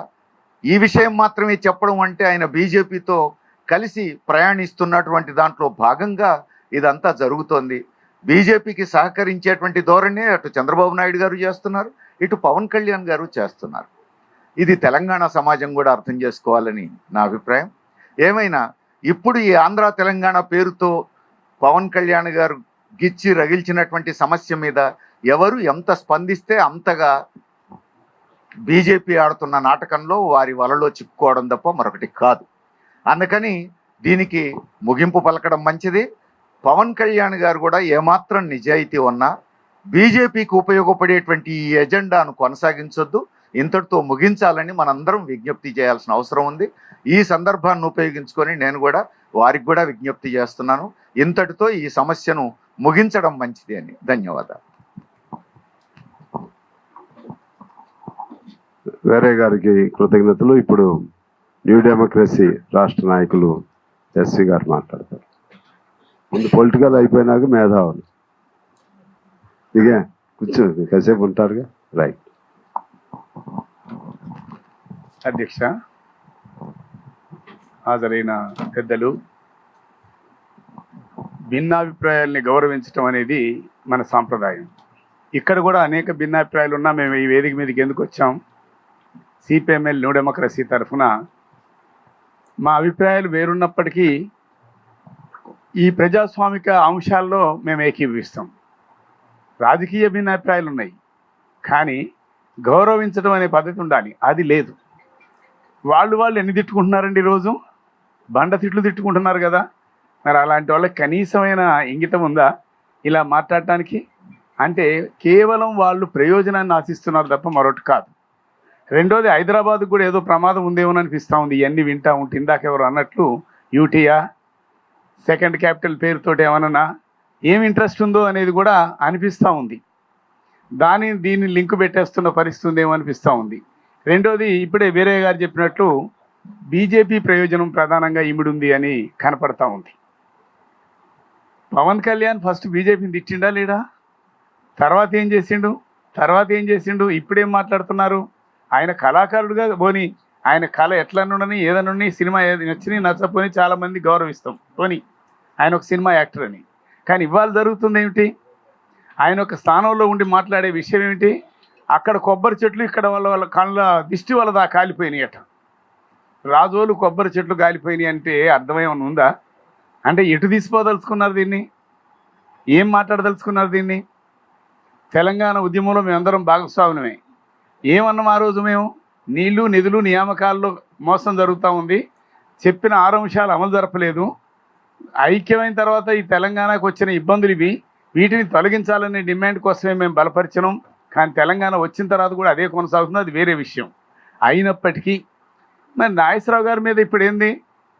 ఈ విషయం మాత్రమే చెప్పడం అంటే ఆయన బీజేపీతో కలిసి ప్రయాణిస్తున్నటువంటి దాంట్లో భాగంగా ఇదంతా జరుగుతోంది. బీజేపీకి సహకరించేటువంటి ధోరణి అటు చంద్రబాబు నాయుడు గారు చేస్తున్నారు, ఇటు పవన్ కళ్యాణ్ గారు చేస్తున్నారు. ఇది తెలంగాణ సమాజం కూడా అర్థం చేసుకోవాలని నా అభిప్రాయం. ఏమైనా ఇప్పుడు ఈ ఆంధ్ర తెలంగాణ పేరుతో పవన్ కళ్యాణ్ గారు గిచ్చి రగిల్చినటువంటి సమస్య మీద ఎవరు ఎంత స్పందిస్తే అంతగా బీజేపీ ఆడుతున్న నాటకంలో వారి వలలో చిక్కుకోవడం తప్ప మరొకటి కాదు. అందుకని దీనికి ముగింపు పలకడం మంచిది. పవన్ కళ్యాణ్ గారు కూడా ఏమాత్రం నిజాయితీ ఉన్నా బీజేపీకి ఉపయోగపడేటువంటి ఈ ఎజెండాను కొనసాగించొద్దు, ఇంతటితో ముగించాలని మనందరం విజ్ఞప్తి చేయాల్సిన అవసరం ఉంది. ఈ సందర్భాన్ని ఉపయోగించుకొని నేను కూడా వారికి కూడా విజ్ఞప్తి చేస్తున్నాను, ఇంతటితో ఈ సమస్యను ముగించడం మంచిది అని. ధన్యవాదాలు. వేరే గారికి కృతజ్ఞతలు. ఇప్పుడు న్యూ డెమోక్రసీ రాష్ట్ర నాయకులు ఎస్వి గారు మాట్లాడతారు. ముందు పొలిటికల్ అయిపోయినాక మేధావులు ఇక కూర్చో, కాసేపు ఉంటారుగా. రైట్. అధ్యక్ష, హాజరైన పెద్దలు, భిన్నాభిప్రాయాల్ని గౌరవించడం అనేది మన సాంప్రదాయం. ఇక్కడ కూడా అనేక భిన్నాభిప్రాయాలు ఉన్నా మేము ఈ వేదిక మీదకి ఎందుకు వచ్చాం? సిపిఎంఎల్ న్యూ డెమోక్రసీ తరఫున మా అభిప్రాయాలు వేరున్నప్పటికీ ఈ ప్రజాస్వామిక అంశాల్లో మేము ఏకీభవిస్తాం. రాజకీయ భిన్నాభిప్రాయాలు ఉన్నాయి, కానీ గౌరవించడం అనే పద్ధతి ఉండాలి. అది లేదు. వాళ్ళు ఎన్ని తిట్టుకుంటున్నారండి ఈరోజు? బండ తిట్లు తిట్టుకుంటున్నారు కదా. మరి అలాంటి వాళ్ళకి కనీసమైన ఇంగితం ఉందా ఇలా మాట్లాడటానికి? అంటే కేవలం వాళ్ళు ప్రయోజనాన్ని ఆశిస్తున్నారు తప్ప మరొకటి కాదు. రెండోది, హైదరాబాద్ కూడా ఏదో ప్రమాదం ఉందేమో అనిపిస్తూ ఉంది ఇవన్నీ వింటా ఉంటే. ఇందాక ఎవరు అన్నట్లు యూటీయా, సెకండ్ క్యాపిటల్ పేరుతోటి ఏమన్నా ఏం ఇంట్రెస్ట్ ఉందో అనేది కూడా అనిపిస్తూ ఉంది. దీన్ని లింక్ పెట్టేస్తున్న పరిస్థితి ఉందేమో అనిపిస్తూ ఉంది. రెండోది, ఇప్పుడే వేరే గారు చెప్పినట్లు బీజేపీ ప్రయోజనం ప్రధానంగా ఇమిడి ఉంది అని కనపడతా ఉంది. పవన్ కళ్యాణ్ ఫస్ట్ బీజేపీని తిట్టిండా లేడా? తర్వాత ఏం చేసిండు? ఇప్పుడేం మాట్లాడుతున్నారు? ఆయన కళాకారుడుగా పోని, ఆయన కళ ఎట్లనుండని ఏదనుండి, సినిమా ఏది నచ్చిని నచ్చపోని చాలామంది గౌరవిస్తాం పోని, ఆయన ఒక సినిమా యాక్టర్ అని. కానీ ఇవాళ జరుగుతుంది ఏమిటి? ఆయన ఒక స్థానంలో ఉండి మాట్లాడే విషయం ఏమిటి? అక్కడ కొబ్బరి చెట్లు ఇక్కడ వాళ్ళ కళ్ళ దిష్టి వల్ల దా కాలిపోయినాయి అట. రాజోలు కొబ్బరి చెట్లు కాలిపోయినాయి అంటే అర్థమేమన్నా ఉందా? అంటే ఎటు తీసిపోదలుచుకున్నారు దీన్ని? ఏం మాట్లాడదలుచుకున్నారు దీన్ని? తెలంగాణ ఉద్యమంలో మేమందరం భాగస్వామ్యమే. ఏమన్నాం ఆ రోజు మేము? నీళ్లు, నిధులు, నియామకాల్లో మోసం జరుగుతూ ఉంది, చెప్పిన 6 అంశాలు అమలు జరపలేదు. ఐక్యమైన తర్వాత ఈ తెలంగాణకు వచ్చిన ఇబ్బందులు ఇవి, వీటిని తొలగించాలనే డిమాండ్ కోసమే మేము బలపరిచినాం. కానీ తెలంగాణ వచ్చిన తర్వాత కూడా అదే కొనసాగుతుంది, అది వేరే విషయం. అయినప్పటికీ మరి నాగేశ్వరరావు గారి మీద ఇప్పుడు ఏంది,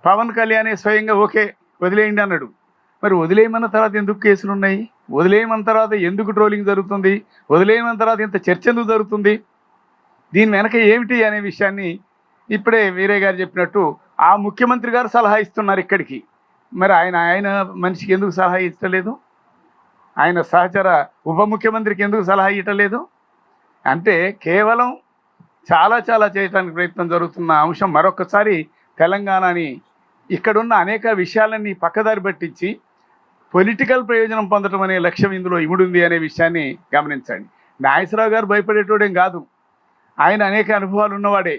పవన్ కళ్యాణే స్వయంగా ఓకే వదిలేయండి అన్నాడు. మరి వదిలేయమన్న తర్వాత ఎందుకు కేసులు ఉన్నాయి, వదిలేయమన్న తర్వాత ఎందుకు ట్రోలింగ్ జరుగుతుంది, వదిలేయమన్న తర్వాత ఇంత చర్చ ఎందుకు జరుగుతుంది, దీని వెనక ఏమిటి అనే విషయాన్ని ఇప్పుడే వీరే గారు చెప్పినట్టు ఆ ముఖ్యమంత్రి గారు సలహా ఇస్తున్నారు ఇక్కడికి. మరి ఆయన మనిషికి ఎందుకు సలహా ఇచ్చలేదు, ఆయన సహచర ఉప ముఖ్యమంత్రికి ఎందుకు సలహా ఇవ్వలేదు అంటే కేవలం చాలా చేయడానికి ప్రయత్నం జరుగుతున్న అంశం మరొకసారి తెలంగాణని ఇక్కడున్న అనేక విషయాలన్నీ పక్కదారి పట్టించి పొలిటికల్ ప్రయోజనం పొందడం అనే లక్ష్యం ఇందులో ఇముడుంది అనే విషయాన్ని గమనించండి. నాగేశ్వరరావు గారు భయపడేటోడేం కాదు, ఆయన అనేక అనుభవాలు ఉన్నవాడే.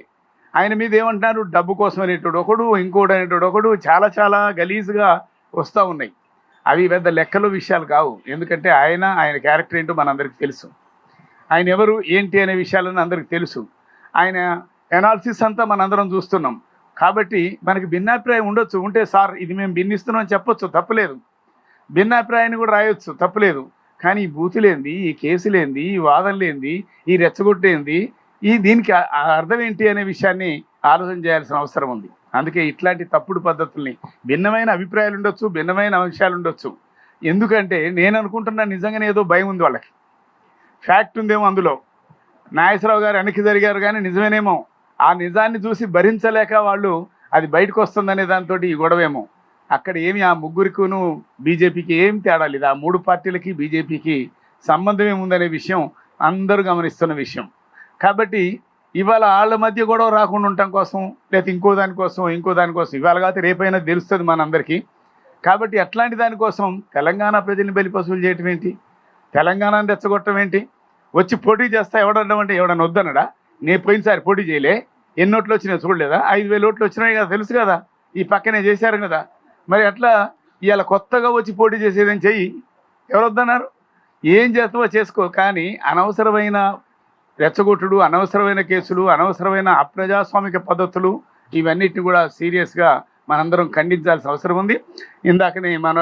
ఆయన మీద ఏమంటున్నారు, డబ్బు కోసం అనేటోడు ఒకడు, ఇంకోటి అనేటోడు ఒకడు, చాలా గలీజ్గా వస్తూ ఉన్నాయి. అవి పెద్ద లెక్కలు విషయాలు కావు, ఎందుకంటే ఆయన క్యారెక్టర్ ఏంటో మనందరికీ తెలుసు, ఆయన ఎవరు ఏంటి అనే విషయాలను అందరికీ తెలుసు. ఆయన ఎనాలిసిస్ అంతా మనందరం చూస్తున్నాం. కాబట్టి మనకి భిన్నాభిప్రాయం ఉండొచ్చు, ఉంటే సార్ ఇది మేము భిన్నిస్తున్నాం అని చెప్పొచ్చు, తప్పులేదు. భిన్నాభిప్రాయాన్ని కూడా రాయొచ్చు, తప్పులేదు. కానీ ఈ బూతులేంది, ఈ కేసులేంది, ఈ వాదనలేంది, ఈ రెచ్చగొట్టేంది, దీనికి అర్థం ఏంటి అనే విషయాన్ని ఆలోచన చేయాల్సిన అవసరం ఉంది. అందుకే ఇట్లాంటి తప్పుడు పద్ధతుల్ని, భిన్నమైన అభిప్రాయాలు ఉండొచ్చు, భిన్నమైన అంశాలు ఉండొచ్చు. ఎందుకంటే నేను అనుకుంటున్నా నిజంగానే ఏదో భయం ఉంది వాళ్ళకి, ఫ్యాక్ట్ ఉందేమో అందులో. నాగేశ్వరరావు గారు వెనక్కి జరిగారు కానీ నిజమేనేమో, ఆ నిజాన్ని చూసి భరించలేక వాళ్ళు అది బయటకు వస్తుందనే దాంతో ఈ గొడవేమో. అక్కడ ఏమి ఆ ముగ్గురికిను బీజేపీకి ఏం తేడా లేదు, ఆ మూడు పార్టీలకి బీజేపీకి సంబంధం ఏముందనే విషయం అందరూ గమనిస్తున్న విషయం. కాబట్టి ఇవాళ వాళ్ళ మధ్య గొడవ రాకుండా ఉండటం కోసం, లేకపోతే ఇంకో దానికోసం ఇవాళ కాకపోతే రేపైనా తెలుస్తుంది మనందరికీ. కాబట్టి అట్లాంటి దానికోసం తెలంగాణ ప్రజల్ని బలిపశువులు చేయటం ఏంటి, తెలంగాణని రెచ్చగొట్టడం ఏంటి, వచ్చి పోటీ చేస్తా ఎవడడం అంటే ఎవడన్నా వద్దనడా. నేను పోయినసారి పోటీ చేయలే, ఎన్ని ఓట్లు వచ్చినాయో చూడలేదా, 5,000 ఓట్లు వచ్చినాయి కదా, తెలుసు కదా, ఈ పక్కనే చేశారు కదా. మరి అట్లా ఇవాళ కొత్తగా వచ్చి పోటీ చేసేదని చెయ్యి, ఎవరు వద్దన్నారు, ఏం చేస్తావో చేసుకో. కానీ అనవసరమైన రెచ్చగొట్టుడు, అనవసరమైన కేసులు, అనవసరమైన అప్రజాస్వామిక పద్ధతులు, ఇవన్నిటిని కూడా సీరియస్గా మనందరం ఖండించాల్సిన అవసరం ఉంది. ఇందాకనే మన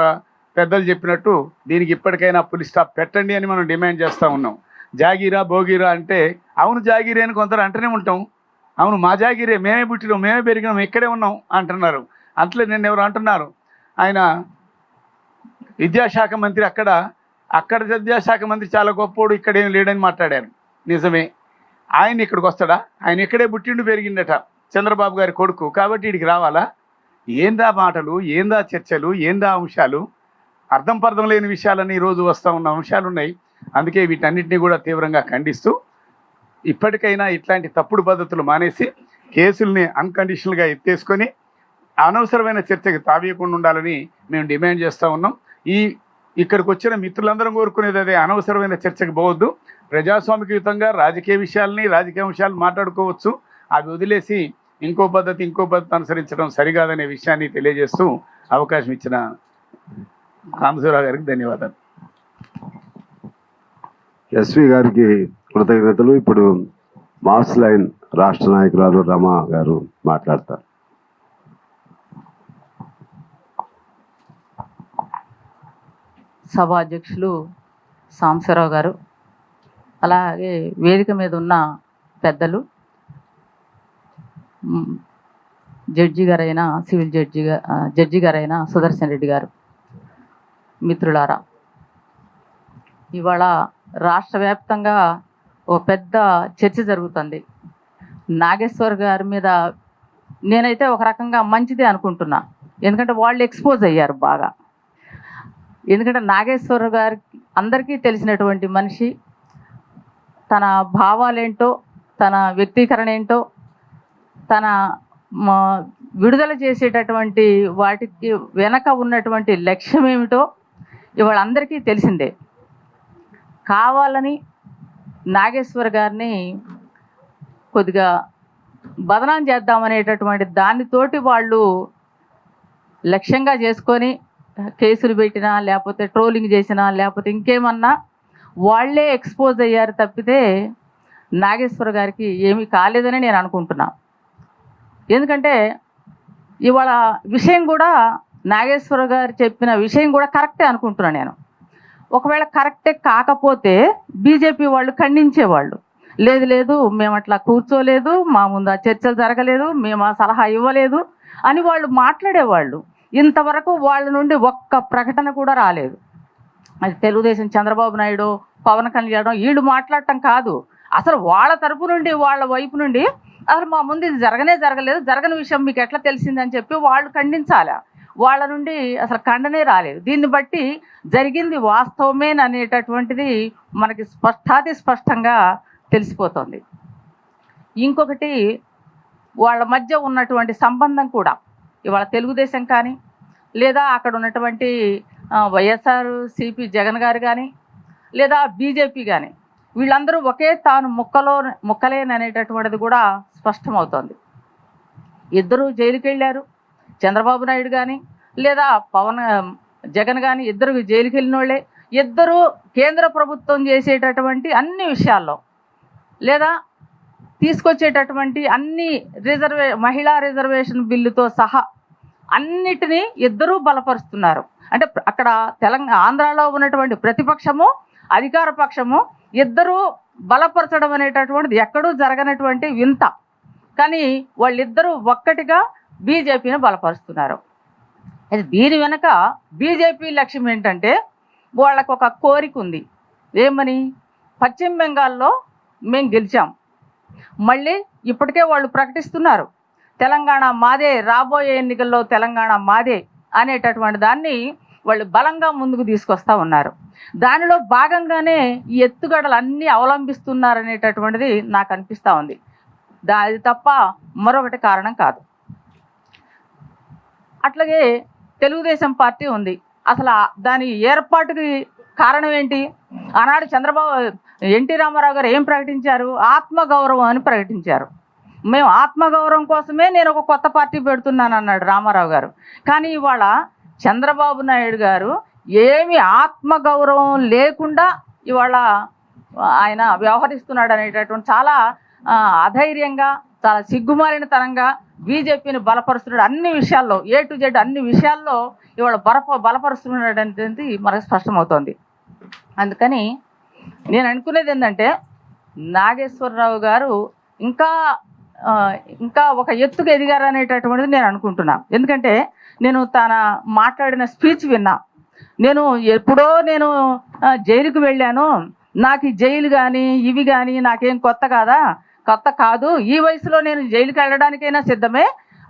పెద్దలు చెప్పినట్టు దీనికి ఇప్పటికైనా పులి స్టాప్ పెట్టండి అని మనం డిమాండ్ చేస్తూ ఉన్నాం. జాగీరా భోగీరా అంటే అవును జాగీరే అని కొందరు అంటూనే ఉంటాం, అవును మా జాగీరే, మేమే పుట్టినాం, మేమే పెరిగినాం, ఇక్కడే ఉన్నాం అంటున్నారు. అట్లే నిన్న ఎవరు అంటున్నారు, ఆయన విద్యాశాఖ మంత్రి, అక్కడ విద్యాశాఖ మంత్రి చాలా గొప్పోడు, ఇక్కడేం లేడని మాట్లాడారు. నిజమే, ఆయన ఇక్కడికి వస్తాడా, ఆయన ఇక్కడే పుట్టిండు పెరిగిండట, చంద్రబాబు గారి కొడుకు, కాబట్టి వీడికి రావాలా. ఏందా మాటలు, ఏందా చర్చలు, ఏందా అంశాలు, అర్థం పర్థం లేని విషయాలన్నీ ఈరోజు వస్తూ ఉన్న అంశాలు ఉన్నాయి. అందుకే వీటన్నిటిని కూడా తీవ్రంగా ఖండిస్తూ ఇప్పటికైనా ఇట్లాంటి తప్పుడు పద్ధతులు మానేసి కేసుల్ని అన్కండిషనల్గా ఎత్తేసుకొని అనవసరమైన చర్చకి తావీయకుండా ఉండాలని మేము డిమాండ్ చేస్తూ ఉన్నాం. ఇక్కడికి వచ్చిన మిత్రులందరం కోరుకునేది అదే, అనవసరమైన చర్చకి పోవద్దు, ప్రజాస్వామికయుతంగా రాజకీయ అంశాలు మాట్లాడుకోవచ్చు, అవి వదిలేసి ఇంకో పద్ధతి అనుసరించడం సరికాదనే విషయాన్ని తెలియజేస్తూ అవకాశం ఇచ్చిన రామశివరావు గారికి ధన్యవాదాలు. ఎస్వి గారికి కృతజ్ఞతలు. ఇప్పుడు మాస్ లైన్ రాష్ట్ర నాయకురాలు రమా గారు మాట్లాడతారు. సభాధ్యక్షులు సాంబశివరావు గారు, అలాగే వేదిక మీద ఉన్న పెద్దలు, సివిల్ జడ్జి గారైన సుదర్శన్ రెడ్డి గారు, మిత్రులారా, ఇవాళ రాష్ట్ర వ్యాప్తంగా ఓ పెద్ద చర్చ జరుగుతుంది. నాగేశ్వర్ గారి మీద నేనైతే ఒక రకంగా మంచిదే అనుకుంటున్నా, ఎందుకంటే వాళ్ళు ఎక్స్పోజ్ అయ్యారు బాగా. ఎందుకంటే నాగేశ్వర్ గారికి అందరికీ తెలిసినటువంటి మనిషి, తన భావాలేంటో, తన వ్యక్తీకరణ ఏంటో, తన విడుదల చేసేటటువంటి వాటికి వెనక ఉన్నటువంటి లక్ష్యం ఏమిటో ఇవాళ అందరికీ తెలిసిందే. కావాలని నాగేశ్వర్ గారిని కొద్దిగా బదనాం చేద్దామనేటటువంటి దానితోటి వాళ్ళు లక్ష్యంగా చేసుకొని కేసులు పెట్టినా, లేకపోతే ట్రోలింగ్ చేసినా, లేకపోతే ఇంకేమన్నా వాళ్ళే ఎక్స్పోజ్ అయ్యారు తప్పితే నాగేశ్వర్ గారికి ఏమీ కాలేదని నేను అనుకుంటున్నా. ఎందుకంటే ఇవాళ విషయం కూడా నాగేశ్వర గారు చెప్పిన విషయం కూడా కరెక్టే అనుకుంటున్నాను నేను. ఒకవేళ కరెక్టే కాకపోతే బీజేపీ వాళ్ళు ఖండించేవాళ్ళు. లేదు లేదు మేము అట్లా కూర్చోలేదు, మా ముందు ఆ చర్చలు జరగలేదు, మేము ఆ సలహా ఇవ్వలేదు అని వాళ్ళు మాట్లాడేవాళ్ళు. ఇంతవరకు వాళ్ళ నుండి ఒక్క ప్రకటన కూడా రాలేదు. అది తెలుగుదేశం చంద్రబాబు నాయుడు, పవన్ కళ్యాణ్ వీళ్ళు మాట్లాడటం కాదు, అసలు వాళ్ళ తరపు నుండి వాళ్ళ వైపు నుండి అసలు మా ముందు ఇది జరగలేదు, జరగని విషయం మీకు ఎట్లా తెలిసిందని చెప్పి వాళ్ళు ఖండించాలి. వాళ్ళ నుండి అసలు ఖండనే రాలేదు. దీన్ని బట్టి జరిగింది వాస్తవమేననేటటువంటిది మనకి స్పష్టంగా తెలిసిపోతుంది. ఇంకొకటి, వాళ్ళ మధ్య ఉన్నటువంటి సంబంధం కూడా ఇవాళ తెలుగుదేశం కానీ లేదా అక్కడ ఉన్నటువంటి వైఎస్ఆర్ సిపి జగన్ గారు కానీ లేదా బీజేపీ కానీ వీళ్ళందరూ ఒకే తాను ముక్కలేననేటటువంటిది కూడా స్పష్టమవుతోంది. ఇద్దరూ జైలుకి వెళ్ళారు. చంద్రబాబు నాయుడు కానీ లేదా జగన్ కానీ ఇద్దరు జైలుకి వెళ్ళిన వాళ్ళే. ఇద్దరూ కేంద్ర ప్రభుత్వం చేసేటటువంటి అన్ని విషయాల్లో లేదా తీసుకొచ్చేటటువంటి అన్ని మహిళా రిజర్వేషన్ బిల్లుతో సహా అన్నిటినీ ఇద్దరూ బలపరుస్తున్నారు. అంటే అక్కడ ఆంధ్రాలో ఉన్నటువంటి ప్రతిపక్షము అధికార పక్షము ఇద్దరూ బలపరచడం అనేటటువంటిది ఎక్కడూ జరగనటువంటి వింత. కానీ వాళ్ళిద్దరూ ఒక్కటిగా బీజేపీని బలపరుస్తున్నారు. దీని వెనక బీజేపీ లక్ష్యం ఏంటంటే వాళ్ళకు ఒక కోరిక ఉంది. ఏమని? పశ్చిమ బెంగాల్లో మేము గెలిచాం, మళ్ళీ ఇప్పటికే వాళ్ళు ప్రకటిస్తున్నారు తెలంగాణ మాదే, రాబోయే ఎన్నికల్లో తెలంగాణ మాదే అనేటటువంటి దాన్ని వాళ్ళు బలంగా ముందుకు తీసుకొస్తా ఉన్నారు. దానిలో భాగంగానే ఈ ఎత్తుగడలు అన్నీ అవలంబిస్తున్నారనేటటువంటిది నాకు అనిపిస్తూ ఉంది. అది తప్ప మరొకటి కారణం కాదు. అట్లాగే తెలుగుదేశం పార్టీ ఉంది. అసలు దాని ఏర్పాటుకి కారణం ఏంటి? ఆనాడు ఎన్టీ రామారావు గారు ఏం ప్రకటించారు? ఆత్మగౌరవం అని ప్రకటించారు. మేము ఆత్మగౌరవం కోసమే నేను ఒక కొత్త పార్టీ పెడుతున్నాను అన్నాడు రామారావు గారు. కానీ ఇవాళ చంద్రబాబు నాయుడు గారు ఏమి ఆత్మగౌరవం లేకుండా ఇవాళ ఆయన వ్యవహరిస్తున్నాడు అనేటటువంటి చాలా అధైర్యంగా, చాలా సిగ్గుమాలినతనంగా బీజేపీని బలపరుస్తున్నాడు. అన్ని విషయాల్లో A to Z అన్ని విషయాల్లో ఇవాళ బలపరుస్తున్నాడు అనేది మనకు స్పష్టమవుతోంది. అందుకని నేను అనుకునేది ఏంటంటే నాగేశ్వరరావు గారు ఇంకా ఒక ఎత్తుకు ఎదిగారు అనేటటువంటిది నేను అనుకుంటున్నా. ఎందుకంటే నేను తన మాట్లాడిన స్పీచ్ విన్నా. ఎప్పుడో నేను జైలుకి వెళ్ళాను, నాకు ఈ జైలు కానీ ఇవి కానీ నాకేం కొత్త కాదు, ఈ వయసులో నేను జైలుకి వెళ్ళడానికైనా సిద్ధమే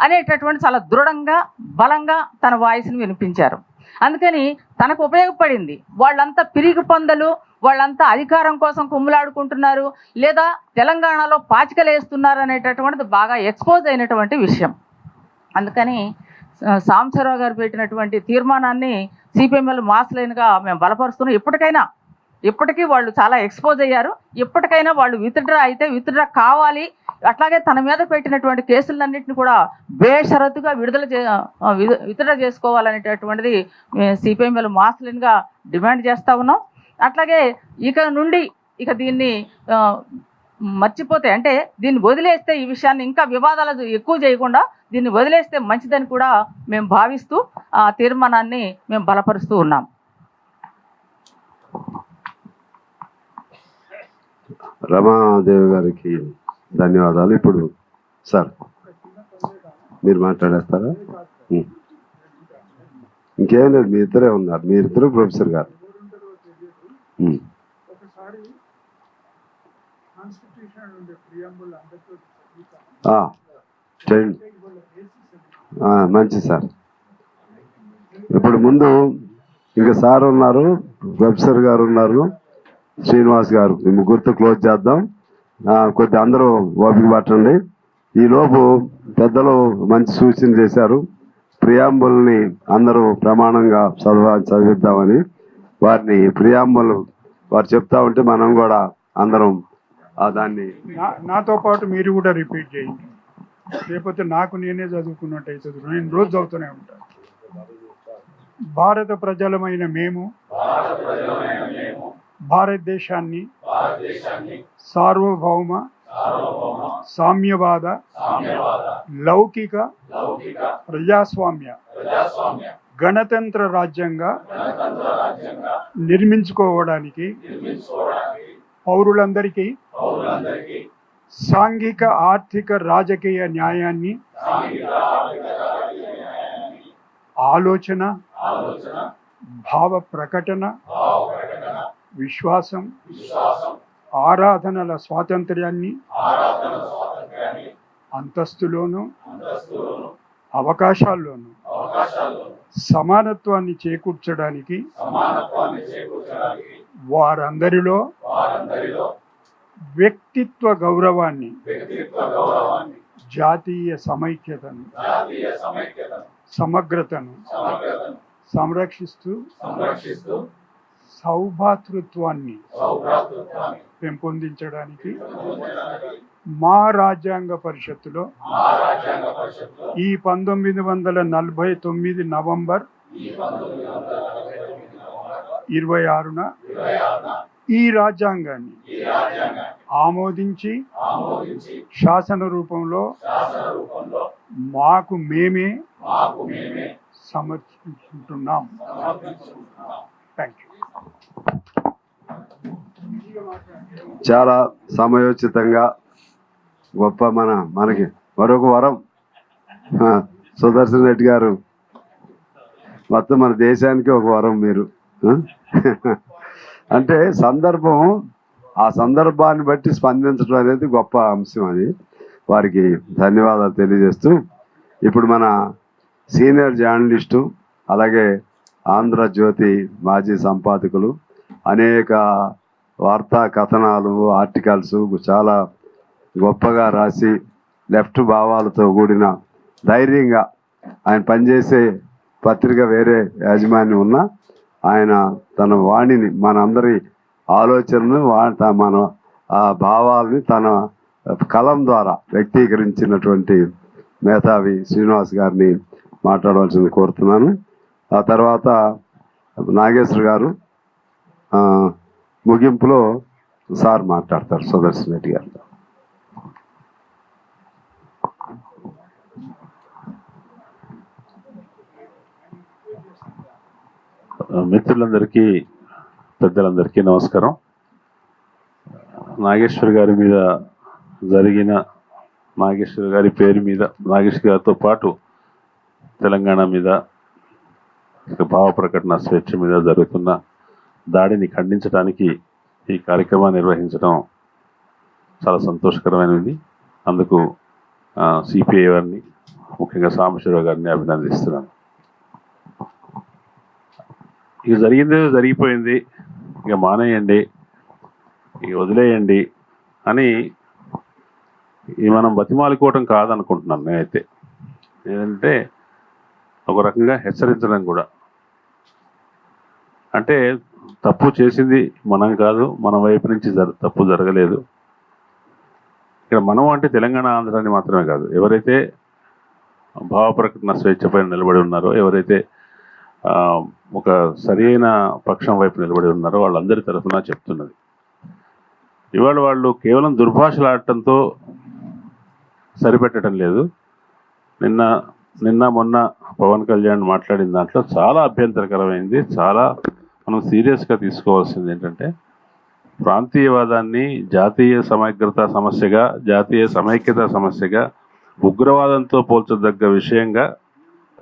అనేటటువంటి చాలా దృఢంగా బలంగా తన వాయిస్ని వినిపించారు. అందుకని తనకు ఉపయోగపడింది. వాళ్ళంతా పిరికి పొందలు, వాళ్ళంతా అధికారం కోసం కుమ్ములాడుకుంటున్నారు లేదా తెలంగాణలో పాచికలు వేస్తున్నారు అనేటటువంటిది బాగా ఎక్స్పోజ్ అయినటువంటి విషయం. అందుకని సాంబశివరావు గారు పెట్టినటువంటి తీర్మానాన్ని సిపిఎంఎల్ మాస్ లైన్గా మేము బలపరుస్తున్నాం. ఇప్పటికీ వాళ్ళు చాలా ఎక్స్పోజ్ అయ్యారు. ఇప్పటికైనా వాళ్ళు విత్డ్రా కావాలి. అట్లాగే తన మీద పెట్టినటువంటి కేసులన్నింటినీ కూడా బేషరతుగా విత్డ్రా చేసుకోవాలనేటటువంటిది సిపిఎంఎల్ మాస్ లైన్గా డిమాండ్ చేస్తూ ఉన్నాం. అట్లాగే ఇక దీన్ని మర్చిపోతే, అంటే దీన్ని వదిలేస్తే, ఈ విషయాన్ని ఇంకా వివాదాలు ఎక్కువ చేయకుండా దీన్ని వదిలేస్తే మంచిదని కూడా మేము భావిస్తూ ఆ తీర్మానాన్ని మేము బలపరుస్తూ ఉన్నాం. రమాదేవి గారికి ధన్యవాదాలు. ఇప్పుడు సార్ మీరు మాట్లాడేస్తారా? ఇంకేం లేదు, మీ ఇద్దరే ఉన్నారు, మీరిద్దరు ప్రొఫెసర్ గారు. చేయండి, మంచి సార్. ఇప్పుడు ముందు ఇంకా సార్ ఉన్నారు, ప్రొఫెసర్ గారు ఉన్నారు, శ్రీనివాస్ గారు, ఈ ముగ్గురితో క్లోజ్ చేద్దాం. కొద్ది అందరూ ఓపిక పట్టండి. ఈలోపు పెద్దలు మంచి సూచన చేశారు. ప్రియాంబుల్ని అందరూ ప్రమాణంగా చదివిద్దామని వారిని వారు చెప్తా ఉంటే మనం కూడా అందరం దాన్ని నాతో పాటు మీరు కూడా రిపీట్ చేయండి. లేకపోతే నాకు నేనే చదువుకున్నట్టు అవుతుంది. నేను రోజు చదువుతూనే ఉంటాను. భారత ప్రజలమైన మేము భారతదేశాన్ని సార్వభౌమ సామ్యవాద లౌకిక ప్రజాస్వామ్య గణతంత్ర రాజ్యంగా నిర్మించుకోవడానికి పౌరులందరికీ సాంఘిక ఆర్థిక రాజకీయ న్యాయాన్ని ఆలోచన భావ ప్రకటన విశ్వాసం ఆరాధనల స్వాతంత్ర్యాన్ని అంతస్తులోను అవకాశాల్లోనూ సమానత్వాన్ని చేకూర్చడానికి వారందరిలో వ్యక్తిత్వ గౌరవాన్ని జాతీయ సమైక్యతను సమగ్రతను సంరక్షిస్తూ సౌభాతృత్వాన్ని పెంపొందించడానికి మా రాజ్యాంగ పరిషత్తులో ఈ 1949 నవంబర్ 26న ఈ రాజ్యాంగాన్ని ఆమోదించి శాసన రూపంలో మాకు మేమే సమర్పించుకుంటున్నాం. Thank you. చాలా సమయోచితంగా గొప్ప మనకి మరొక వరం సుదర్శన్ రెడ్డి గారు, మొత్తం మన దేశానికి ఒక వరం మీరు. అంటే ఆ సందర్భాన్ని బట్టి స్పందించడం అనేది గొప్ప అంశం. అది వారికి ధన్యవాదాలు తెలియజేస్తూ, ఇప్పుడు మన సీనియర్ జర్నలిస్టు అలాగే ఆంధ్రజ్యోతి మాజీ సంపాదకులు, అనేక వార్తా కథనాలు ఆర్టికల్స్ చాలా గొప్పగా రాసి లెఫ్ట్ భావాలతో కూడిన ధైర్యంగా ఆయన పనిచేసే పత్రిక వేరే యాజమాన్యం ఉన్నా ఆయన తన వాణిని మనందరి ఆలోచనను మన ఆ భావాలని తన కలం ద్వారా వ్యక్తీకరించినటువంటి మేధావి శ్రీనివాస్ గారిని మాట్లాడవలసింది కోరుతున్నాను. ఆ తర్వాత నాగేశ్వర గారు ముగింపులో సార్ మాట్లాడతారు, సుదర్శన్ రెడ్డి గారు. మిత్రులందరికీ, పెద్దలందరికీ నమస్కారం. నాగేశ్వర్ గారి మీద జరిగిన, నాగేశ్వర్ గారి పేరు మీద, నాగేశ్వర్ గారితో పాటు తెలంగాణ మీద, భావ ప్రకటన స్వేచ్ఛ మీద జరుగుతున్న దాడిని ఖండించడానికి ఈ కార్యక్రమాన్ని నిర్వహించడం చాలా సంతోషకరమైనది. అందుకు సిపిఐ వారిని, ముఖ్యంగా సాంబశివరావు గారిని అభినందిస్తున్నాను. ఇక జరిగింది జరిగిపోయింది, ఇక మానేయండి, ఇక వదిలేయండి అని మనం బతిమాలుకోవటం కాదనుకుంటున్నాను నేనైతే. ఏంటంటే ఒక రకంగా హెచ్చరించడం కూడా. అంటే తప్పు చేసింది మనం కాదు, మన వైపు నుంచి తప్పు జరగలేదు. ఇక్కడ మనం అంటే తెలంగాణ ఆంధ్రాన్ని మాత్రమే కాదు, ఎవరైతే భావ ప్రకటన స్వేచ్ఛ పైన నిలబడి ఉన్నారో, ఎవరైతే ఒక సరైన పక్షం వైపు నిలబడి ఉన్నారో వాళ్ళందరి తరఫున చెప్తున్నది. ఇవాళ వాళ్ళు కేవలం దుర్భాషలాడటంతో సరిపెట్టడం లేదు. నిన్న మొన్న పవన్ కళ్యాణ్ మాట్లాడిన దాంట్లో చాలా అభ్యంతరకరమైంది. చాలా మనం సీరియస్గా తీసుకోవాల్సింది ఏంటంటే, ప్రాంతీయవాదాన్ని జాతీయ సమగ్రత సమస్యగా, జాతీయ సమైక్యత సమస్యగా, ఉగ్రవాదంతో పోల్చదగ్గ విషయంగా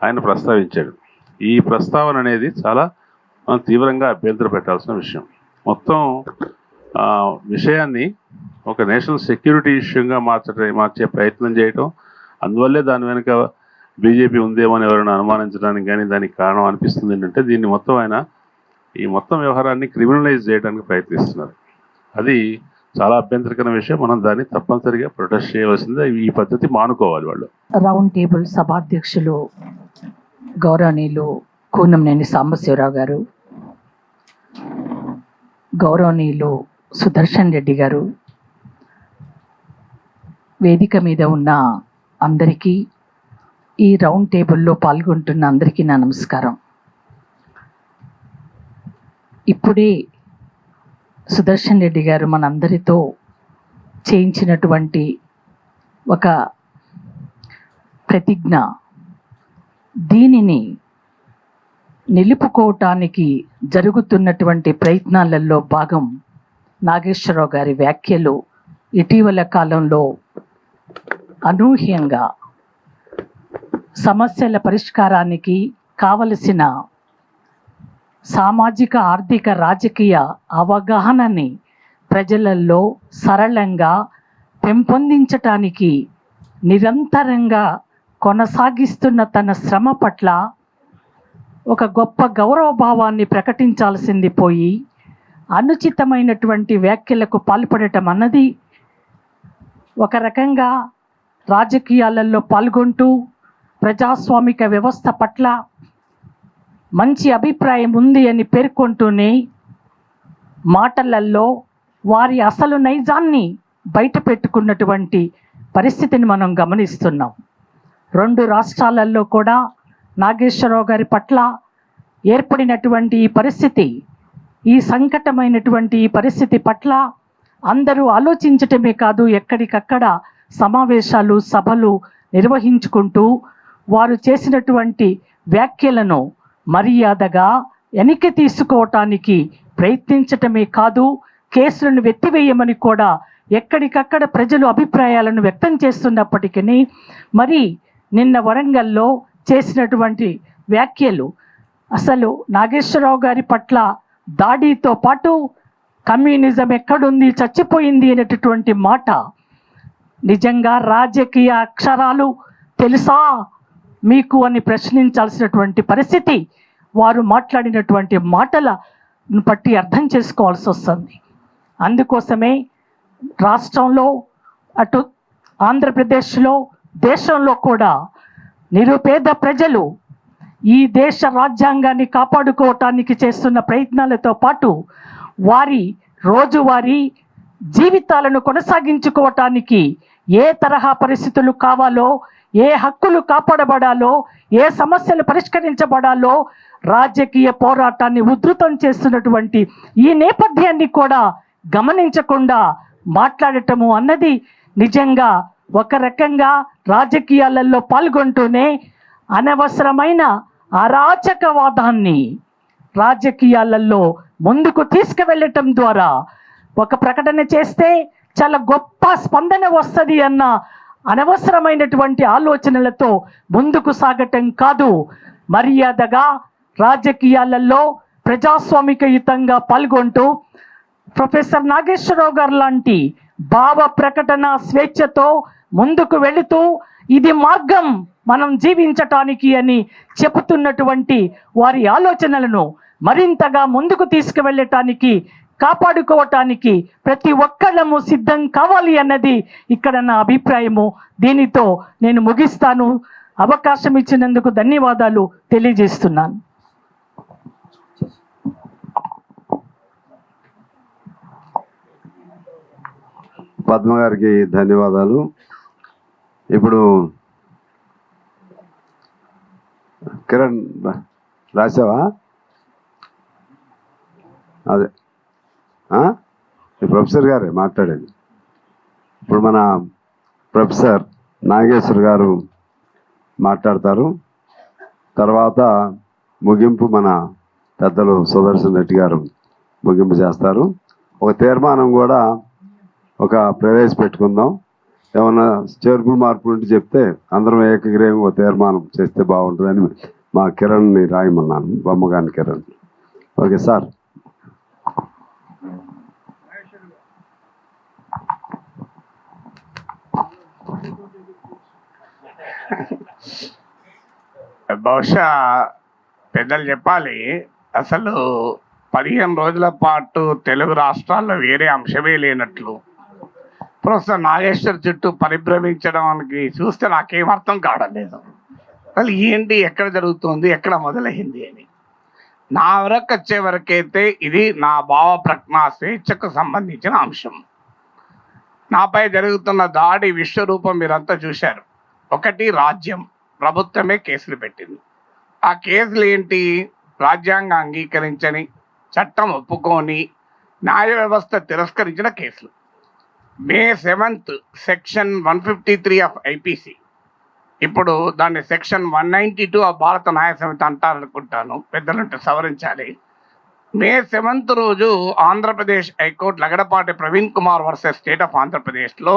ఆయన ప్రస్తావించాడు. ఈ ప్రస్తావన అనేది చాలా మనం తీవ్రంగా అభ్యంతర పెట్టాల్సిన విషయం. మొత్తం విషయాన్ని ఒక నేషనల్ సెక్యూరిటీ ఇష్యూగా మార్చే ప్రయత్నం చేయటం, అందువల్లే దాని వెనుక బీజేపీ ఉందేమో అని ఎవరైనా అనుమానించడానికి కానీ దానికి కారణం అనిపిస్తుంది ఏంటంటే, దీన్ని మొత్తం ఆయన ఈ మొత్తం వ్యవహారాన్ని క్రిమినలైజ్ చేయడానికి ప్రయత్నిస్తున్నారు. అది చాలా అభ్యంతరకరమైన విషయం. మనం దాన్ని తప్పనిసరిగా ప్రొటెస్ట్ చేయవలసిందే. ఈ పద్ధతి మానుకోవాలి వాళ్ళు. రౌండ్ టేబుల్ సభాధ్యక్షులు గౌరవనీయులు కూనంనేని సాంబశివరావు గారు, గౌరవనీయులు సుదర్శన్ రెడ్డి గారు, వేదిక మీద ఉన్న అందరికీ, ఈ రౌండ్ టేబుల్లో పాల్గొంటున్న అందరికీ నా నమస్కారం. ఇప్పుడే సుదర్శన్ రెడ్డి గారు మనందరితో చేయించినటువంటి ఒక ప్రతిజ్ఞ, దీనిని నిలుపుకోవటానికి జరుగుతున్నటువంటి ప్రయత్నాలలో భాగం నాగేశ్వరరావు గారి వ్యాఖ్యలు ఇటీవల కాలంలో అనూహ్యంగా సమస్యల పరిష్కారానికి కావలసిన సామాజిక ఆర్థిక రాజకీయ అవగాహనని ప్రజలలో సరళంగా పెంపొందించటానికి నిరంతరంగా కొనసాగిస్తున్న తన శ్రమ పట్ల ఒక గొప్ప గౌరవభావాన్ని ప్రకటించాల్సింది పోయి అనుచితమైనటువంటి వ్యాఖ్యలకు పాల్పడటం అన్నది ఒక రకంగా రాజకీయాలలో పాల్గొంటూ ప్రజాస్వామిక వ్యవస్థ పట్ల మంచి అభిప్రాయం ఉంది అని పేర్కొంటూనే మాటలలో వారి అసలు నైజాన్ని బయట పెట్టుకున్నటువంటి పరిస్థితిని మనం గమనిస్తున్నాం. 2 రాష్ట్రాలలో కూడా నాగేశ్వరరావు గారి పట్ల ఏర్పడినటువంటి ఈ పరిస్థితి, ఈ సంకటమైనటువంటి ఈ పరిస్థితి పట్ల అందరూ ఆలోచించటమే కాదు, ఎక్కడికక్కడ సమావేశాలు సభలు నిర్వహించుకుంటూ వారు చేసినటువంటి వ్యాఖ్యలను మర్యాదగా వెనక్కి తీసుకోవటానికి ప్రయత్నించటమే కాదు, కేసులను వెత్తివేయమని కూడా ఎక్కడికక్కడ ప్రజలు అభిప్రాయాలను వ్యక్తం చేస్తున్నప్పటికీ మరి నిన్న వరంగల్లో చేసినటువంటి వ్యాఖ్యలు అసలు నాగేశ్వరరావు గారి పట్ల దాడితో పాటు కమ్యూనిజం ఎక్కడుంది, చచ్చిపోయింది అనేటటువంటి మాట నిజంగా రాజకీయ అక్షరాలు తెలుసా మీకు అని ప్రశ్నించాల్సినటువంటి పరిస్థితి వారు మాట్లాడినటువంటి మాటలను బట్టి అర్థం చేసుకోవాల్సి వస్తుంది. అందుకోసమే రాష్ట్రంలో అటు ఆంధ్రప్రదేశ్లో దేశంలో కూడా నిరుపేద ప్రజలు ఈ దేశ రాజ్యాంగాన్ని కాపాడుకోవటానికి చేస్తున్న ప్రయత్నాలతో పాటు వారి రోజువారీ జీవితాలను కొనసాగించుకోవటానికి ఏ తరహా పరిస్థితులు కావాలో, ఏ హక్కులు కాపాడబడాలో, ఏ సమస్యలు పరిష్కరించబడాలో రాజకీయ పోరాటాన్ని ఉధృతం చేస్తున్నటువంటి ఈ నేపథ్యాన్ని కూడా గమనించకుండా మాట్లాడటము అన్నది నిజంగా ఒక రకంగా రాజకీయాలలో పాల్గొంటూనే అనవసరమైన అరాచకవాదాన్ని రాజకీయాలలో ముందుకు తీసుకువెళ్ళటం ద్వారా ఒక ప్రకటన చేస్తే చాలా గొప్ప స్పందన వస్తుంది అన్న అనవసరమైనటువంటి ఆలోచనలతో ముందుకు సాగటం కాదు, మర్యాదగా రాజకీయాలలో ప్రజాస్వామికయుతంగా పాల్గొంటూ ప్రొఫెసర్ నాగేశ్వరరావు గారు లాంటి భావ ప్రకటన స్వేచ్ఛతో ముందుకు వెళుతూ ఇది మార్గం మనం జీవించటానికి అని చెబుతున్నటువంటి వారి ఆలోచనలను మరింతగా ముందుకు తీసుకువెళ్ళటానికి, కాపాడుకోవటానికి ప్రతి ఒక్కళ్ళము సిద్ధం కావాలి అన్నది ఇక్కడ నా అభిప్రాయము. దీనితో నేను ముగిస్తాను. అవకాశం ఇచ్చినందుకు ధన్యవాదాలు తెలియజేస్తున్నాను. పద్మ గారికి ధన్యవాదాలు. ఇప్పుడు కిరణ్ రాసావా? అదే ప్రొఫెసర్ గారే మాట్లాడేది. ఇప్పుడు మన ప్రొఫెసర్ నాగేశ్వర్ గారు మాట్లాడతారు. తర్వాత ముగింపు మన పెద్దలు సుదర్శన్ రెడ్డి గారు ముగింపు చేస్తారు. ఒక తీర్మానం కూడా ప్రవేశపెట్టుకుందాం. ఏమన్నా చేర్పులు మార్పులు ఉంటే చెప్తే అందరం ఏకగ్రీవంగా తీర్మానం చేస్తే బాగుంటుందని మా కిరణ్ని రాయమన్నాను, బొమ్మగాని కిరణ్. Okay sir. బహుశా పెద్దలు చెప్పాలి, అసలు 15 రోజుల పాటు తెలుగు రాష్ట్రాల్లో వేరే అంశమే లేనట్లు ప్రొఫెసర్ నాగేశ్వర్ చుట్టూ పరిభ్రమించడానికి చూస్తే నాకేం అర్థం కావడం లేదు. అసలు ఏంటి, ఎక్కడ జరుగుతుంది, ఎక్కడ మొదలైంది అని. నా వరకు వచ్చే వరకైతే ఇది నా భావ ప్రజ్ఞా స్వేచ్ఛకు సంబంధించిన అంశం. నాపై జరుగుతున్న దాడి విశ్వరూపం మీరంతా చూశారు. ఒకటి, రాజ్యం ప్రభుత్వమే కేసులు పెట్టింది. ఆ కేసులు ఏంటి? రాజ్యాంగం అంగీకరించని, చట్టం ఒప్పుకొని, న్యాయ వ్యవస్థ తిరస్కరించిన కేసులు. May 7th section 153 of IPC ఇప్పుడు దాన్ని సెక్షన్ 192 ఆ భారత న్యాయ సమితి అంటారనుకుంటాను, పెద్దలంటే సవరించాలి. మే 7th రోజు Andhra Pradesh high court Lagadapati Praveen Kumar versus state of ఆంధ్రప్రదేశ్లో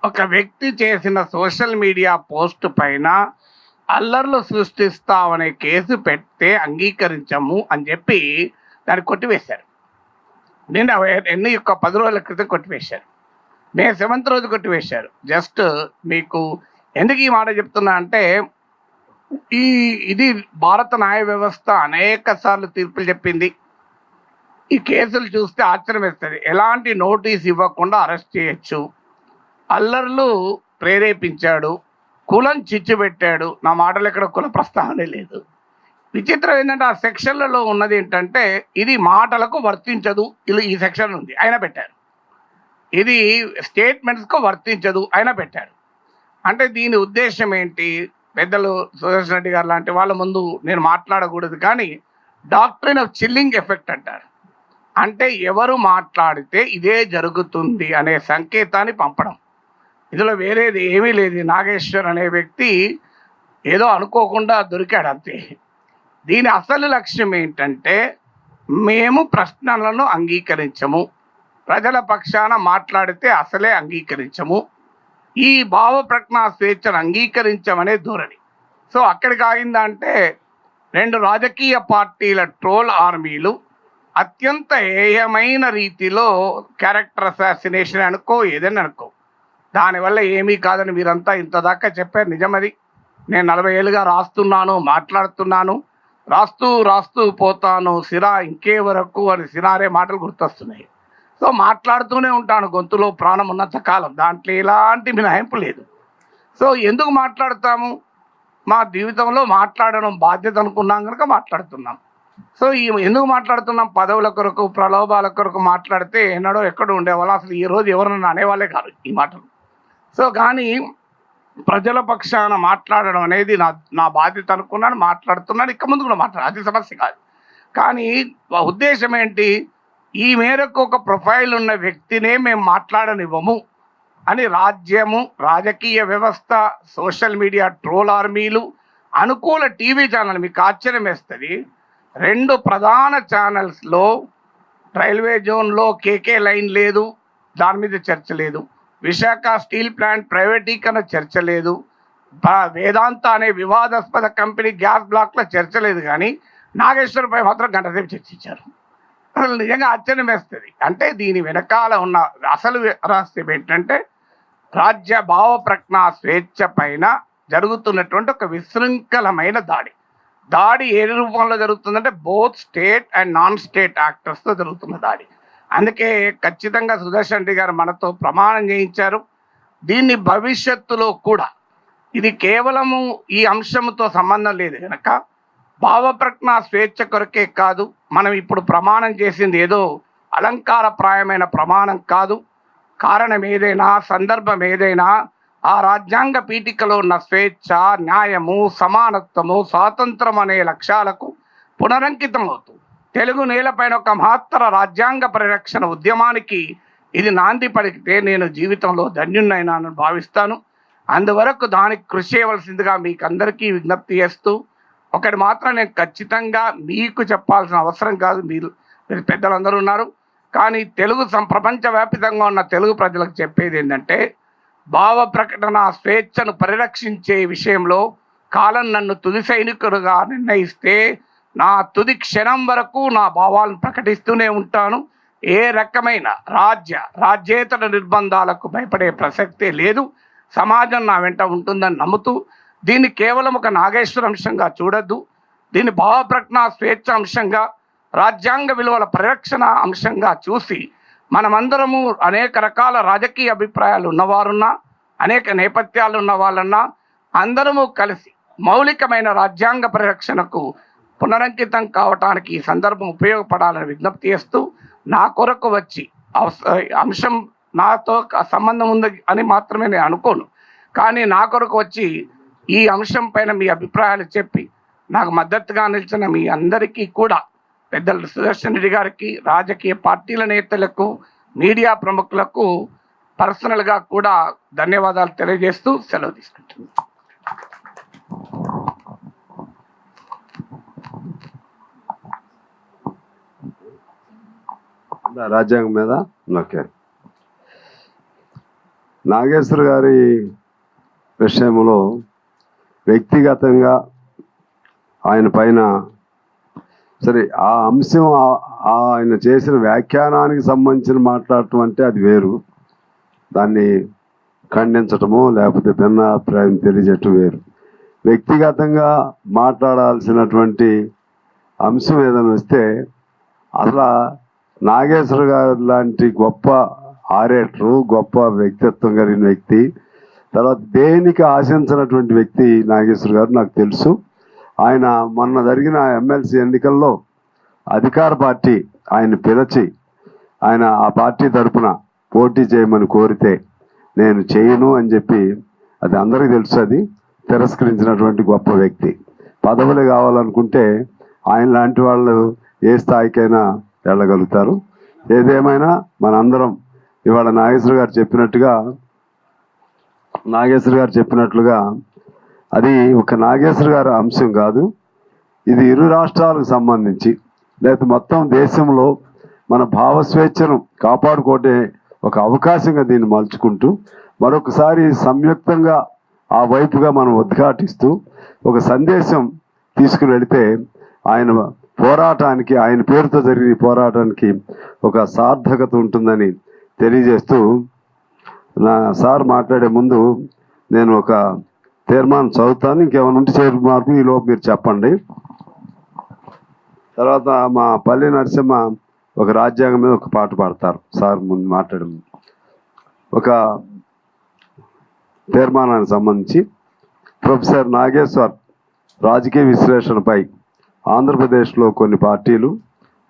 ఒక వ్యక్తి చేసిన సోషల్ మీడియా పోస్ట్ పైన అల్లర్లు సృష్టిస్తామనే కేసు పెడితే అంగీకరించము అని చెప్పి దాన్ని కొట్టివేశారు. నేను ఎన్ని 10 రోజుల క్రితం కొట్టివేశారు. మే 7th రోజు కొట్టివేశారు. జస్ట్ మీకు ఎందుకు ఈ మాట చెప్తున్నా అంటే, ఇది భారత న్యాయ వ్యవస్థ అనేక సార్లు తీర్పులు చెప్పింది. ఈ కేసులు చూస్తే ఆశ్చర్యం వేస్తుంది. ఎలాంటి నోటీస్ ఇవ్వకుండా అరెస్ట్ చేయొచ్చు, అల్లర్లు ప్రేరేపించాడు, కులం చిచ్చు పెట్టాడు. నా మాటలు ఎక్కడ కుల ప్రస్తావనే లేదు. విచిత్రం ఏంటంటే ఆ సెక్షన్లలో ఉన్నది ఏంటంటే, ఇది మాటలకు వర్తించదు, ఈ సెక్షన్ ఉంది అయినా పెట్టారు. ఇది స్టేట్మెంట్స్కు వర్తించదు అయినా పెట్టారు. అంటే దీని ఉద్దేశం ఏంటి? పెద్దలు సుదర్శన్ రెడ్డి గారు లాంటి వాళ్ళ ముందు నేను మాట్లాడకూడదు, కానీ డాక్ట్రిన్ ఆఫ్ చిల్లింగ్ ఎఫెక్ట్ అంటారు. అంటే ఎవరు మాట్లాడితే ఇదే జరుగుతుంది అనే సంకేతాన్ని పంపడం. ఇందులో వేరేది ఏమీ లేదు. నాగేశ్వర్ అనే వ్యక్తి ఏదో అనుకోకుండా దొరికాడు అంతే. దీని అసలు లక్ష్యం ఏంటంటే, మేము ప్రశ్నలను అంగీకరించము, ప్రజల పక్షాన మాట్లాడితే అసలే అంగీకరించము, ఈ భావ ప్రజ్ఞా స్వేచ్ఛను అంగీకరించమనే ధోరణి. సో అక్కడికి ఆగిందంటే 2 రాజకీయ పార్టీల ట్రోల్ ఆర్మీలు అత్యంత హేయమైన రీతిలో క్యారెక్టర్ అసాసినేషన్ అనుకో, ఏదైనా అనుకో, దానివల్ల ఏమీ కాదని మీరంతా ఇంత దాకా చెప్పారు. నిజమది. నేను 40 ఏళ్ళుగా రాస్తున్నాను, మాట్లాడుతున్నాను, రాస్తూ పోతాను, సిరా ఇంకే వరకు అని సినారే మాటలు గుర్తొస్తున్నాయి. సో మాట్లాడుతూనే ఉంటాను గొంతులో ప్రాణం ఉన్నంత కాలం, దాంట్లో ఎలాంటి మినహాయింపు లేదు. సో ఎందుకు మాట్లాడతాము? మా జీవితంలో మాట్లాడడం బాధ్యత అనుకున్నాం కనుక మాట్లాడుతున్నాం. సో ఎందుకు మాట్లాడుతున్నాం? పదవుల కొరకు, ప్రలోభాల కొరకు మాట్లాడితే ఎన్నడో ఎక్కడో ఉండేవాళ్ళు. అసలు ఈ రోజు ఎవరన్నా అనేవాళ్ళే కాదు ఈ మాటలు. సో కానీ ప్రజల పక్షాన మాట్లాడడం అనేది నా బాధ్యత అనుకున్నాను, మాట్లాడుతున్నాను, ఇక ముందు కూడా మాట్లాడాలి, అది సమస్య కాదు. కానీ ఉద్దేశం ఏంటి? ఈ మేరకు ఒక ప్రొఫైల్ ఉన్న వ్యక్తినే మేము మాట్లాడనివ్వము అని రాజ్యము, రాజకీయ వ్యవస్థ, సోషల్ మీడియా ట్రోల్ ఆర్మీలు, అనుకూల టీవీ ఛానల్. మీకు ఆశ్చర్యం వేస్తుంది, 2 ప్రధాన ఛానల్స్లో రైల్వే జోన్లో కేకే లైన్ లేదు, దాని మీద చర్చ లేదు. విశాఖ స్టీల్ ప్లాంట్ ప్రైవేటీకరణ చర్చ లేదు. వేదాంత అనే వివాదాస్పద కంపెనీ గ్యాస్ బ్లాక్ల చర్చ లేదు. కానీ నాగేశ్వర్పై మాత్రం గంట సేపు చర్చించారు. అసలు నిజంగా ఆశ్చర్యం వేస్తుంది. అంటే దీని వెనకాల ఉన్న అసలు రహస్యం ఏంటంటే, రాజ్య భావ ప్రజ్ఞా స్వేచ్ఛ పైన జరుగుతున్నటువంటి ఒక విశృంఖలమైన దాడి ఏ రూపంలో జరుగుతుందంటే, both state and non state యాక్టర్స్తో జరుగుతున్న దాడి. అందుకే ఖచ్చితంగా సుదర్శన్ రెడ్డి గారు మనతో ప్రమాణం చేయించారు. దీన్ని భవిష్యత్తులో కూడా, ఇది కేవలము ఈ అంశంతో సంబంధం లేదు కనుక, భావప్రజ్ఞా స్వేచ్ఛ కొరకే కాదు, మనం ఇప్పుడు ప్రమాణం చేసింది ఏదో అలంకారప్రాయమైన ప్రమాణం కాదు. కారణం ఏదైనా, సందర్భం ఏదైనా, ఆ రాజ్యాంగ పీఠికలో ఉన్న స్వేచ్ఛ, న్యాయము, సమానత్వము, స్వాతంత్రం అనే లక్ష్యాలకు పునరంకితం అవుతుంది. తెలుగు నేలపైన ఒక మహత్తర రాజ్యాంగ పరిరక్షణ ఉద్యమానికి ఇది నాంది పలికితే నేను జీవితంలో ధన్యున్నైనానని భావిస్తాను. అందువరకు దానికి కృషి చేయవలసిందిగా మీకు అందరికీ విజ్ఞప్తి చేస్తూ, ఒకటి మాత్రం నేను ఖచ్చితంగా మీకు చెప్పాల్సిన అవసరం కాదు, మీరు పెద్దలందరూ ఉన్నారు, కానీ ప్రపంచవ్యాప్తంగా ఉన్న తెలుగు ప్రజలకు చెప్పేది ఏంటంటే, భావ ప్రకటన స్వేచ్ఛను పరిరక్షించే విషయంలో కాలం నన్ను తుది సైనికుడుగా నిర్ణయిస్తే నా తుది క్షణం వరకు నా భావాలను ప్రకటిస్తూనే ఉంటాను. ఏ రకమైన రాజ్యేతర నిర్బంధాలకు భయపడే ప్రసక్తే లేదు. సమాజం నా వెంట ఉంటుందని నమ్ముతూ, దీన్ని కేవలం ఒక నాగేశ్వర అంశంగా చూడొద్దు, దీన్ని భావప్రజ్ఞా స్వేచ్ఛ అంశంగా, రాజ్యాంగ విలువల పరిరక్షణ అంశంగా చూసి, మనమందరము అనేక రకాల రాజకీయ అభిప్రాయాలు ఉన్నవారున్నా, అనేక నేపథ్యాలు ఉన్న వాళ్ళన్నా అందరము కలిసి మౌలికమైన రాజ్యాంగ పరిరక్షణకు పునరంకితం కావటానికి ఈ సందర్భం ఉపయోగపడాలని విజ్ఞప్తి చేస్తూ, నా కొరకు వచ్చి అంశం నాతో సంబంధం ఉంది అని మాత్రమే నేను అనుకోను, కానీ నా కొరకు వచ్చి ఈ అంశం పైన మీ అభిప్రాయాలు చెప్పి నాకు మద్దతుగా నిలిచిన మీ అందరికీ కూడా, పెద్దలు సుదర్శన్ రెడ్డి గారికి, రాజకీయ పార్టీల నేతలకు, మీడియా ప్రముఖులకు పర్సనల్గా కూడా ధన్యవాదాలు తెలియజేస్తూ సెలవు తీసుకుంటున్నాను. రాజ్యాంగం మీద ఓకే. నాగేశ్వర గారి విషయంలో వ్యక్తిగతంగా ఆయన పైన సరే ఆ అంశం ఆయన చేసిన వ్యాఖ్యానానికి సంబంధించిన మాట్లాడటం అంటే అది వేరు, దాన్ని ఖండించటము లేకపోతే భిన్నాభిప్రాయం తెలియజేయటం వేరు. వ్యక్తిగతంగా మాట్లాడాల్సినటువంటి అంశం ఏదైనా వస్తే అసలు నాగేశ్వర గారు లాంటి గొప్ప ఆరేటరు, గొప్ప వ్యక్తిత్వం కలిగిన వ్యక్తి, తర్వాత దేనికి ఆశించినటువంటి వ్యక్తి నాగేశ్వర గారు నాకు తెలుసు. ఆయన మొన్న జరిగిన ఎమ్మెల్సీ ఎన్నికల్లో అధికార పార్టీ ఆయన పిలిచి ఆయన ఆ పార్టీ తరఫున పోటీ చేయమని కోరితే నేను చేయను అని చెప్పి, అది అందరికీ తెలుసు, అది తిరస్కరించినటువంటి గొప్ప వ్యక్తి. పదవులు కావాలనుకుంటే ఆయన లాంటి వాళ్ళు ఏ స్థాయికైనా వెళ్ళగలుగుతారు. ఏదేమైనా మనందరం ఇవాళ నాగేశ్వర గారు చెప్పినట్లుగా అది ఒక నాగేశ్వర గారి అంశం కాదు, ఇది ఇరు రాష్ట్రాలకు సంబంధించి లేకపోతే మొత్తం దేశంలో మన భావస్వేచ్ఛను కాపాడుకోవటే ఒక అవకాశంగా దీన్ని మలుచుకుంటూ మరొకసారి సంయుక్తంగా ఆ వైపుగా మనం ఉద్ఘాటిస్తూ ఒక సందేశం తీసుకుని వెళితే ఆయన పోరాటానికి, ఆయన పేరుతో జరిగిన పోరాటానికి ఒక సార్థకత ఉంటుందని తెలియజేస్తూ, నా సార్ మాట్లాడే ముందు నేను ఒక తీర్మానం చదువుతాను, ఇంకేమైనా ఉంటే చేరు మార్పు ఈలోపు మీరు చెప్పండి. తర్వాత మా పల్లి నరసింహ ఒక రాజ్యాంగం మీద ఒక పాట పాడతారు. సార్ ముందు మాట్లాడే ముందు ఒక తీర్మానానికి సంబంధించి ప్రొఫెసర్ నాగేశ్వర్ రాజకీయ విశ్లేషణపై ఆంధ్రప్రదేశ్లో కొన్ని పార్టీలు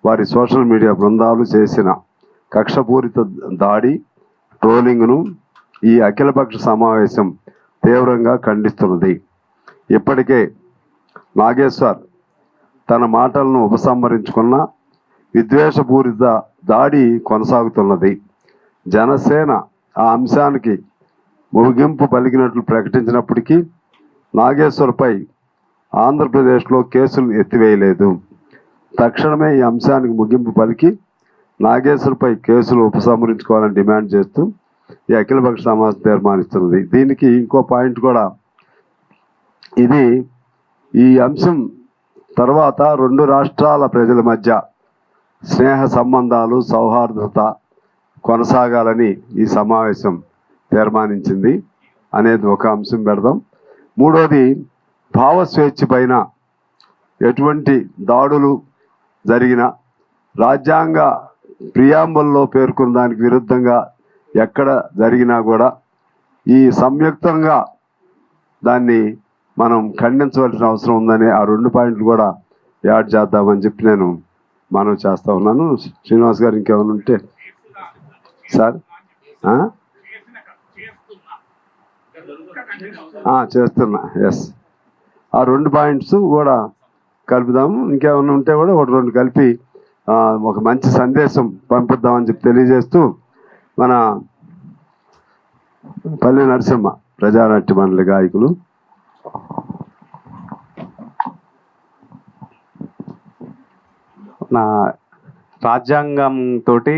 వారి సోషల్ మీడియా బృందాలు చేసిన కక్షపూరిత దాడి, ట్రోలింగ్ను ఈ అఖిలపక్ష సమావేశం తీవ్రంగా ఖండిస్తున్నది. ఇప్పటికే నాగేశ్వర్ తన మాటలను ఉపసంహరించుకున్న విద్వేషపూరిత దాడి కొనసాగుతున్నది. జనసేన ఆ అంశానికి ముగింపు పలికినట్లు ప్రకటించినప్పటికీ నాగేశ్వర్పై ఆంధ్రప్రదేశ్లో కేసులు ఎత్తివేయలేదు. తక్షణమే ఈ అంశానికి ముగింపు పలికి నాగేశ్వర్పై కేసులు ఉపసంహరించుకోవాలని డిమాండ్ చేస్తూ ఈ అఖిలపక్ష సమావేశం తీర్మానిస్తున్నది. దీనికి ఇంకో పాయింట్ కూడా, ఇది ఈ అంశం తర్వాత రెండు రాష్ట్రాల ప్రజల మధ్య స్నేహ సంబంధాలు, సౌహార్దత కొనసాగాలని ఈ సమావేశం తీర్మానించింది అనేది ఒక అంశం పెడదాం. మూడోది, భావస్వేచ్ఛ పైన ఎటువంటి దాడులు జరిగిన రాజ్యాంగ ప్రియాంబుల్లో పేర్కొన్న దానికి విరుద్ధంగా ఎక్కడ జరిగినా కూడా ఈ సంయుక్తంగా దాన్ని మనం ఖండించవలసిన అవసరం ఉందని ఆ రెండు పాయింట్లు కూడా యాడ్ చేద్దామని చెప్పి నేను మనవి చేస్తా ఉన్నాను. శ్రీనివాస్ గారు ఇంకేమైనా ఉంటే సార్ చేస్తున్నా. ఎస్, ఆ రెండు పాయింట్స్ కూడా కలుపుదాము. ఇంకేమైనా ఉంటే కూడా ఒకటి రెండు కలిపి ఒక మంచి సందేశం పంపిద్దామని చెప్పి తెలియజేస్తూ, మన పల్లి నరసింహ ప్రజానాట్య మండలి గాయకులు. నా రాజ్యాంగం తోటి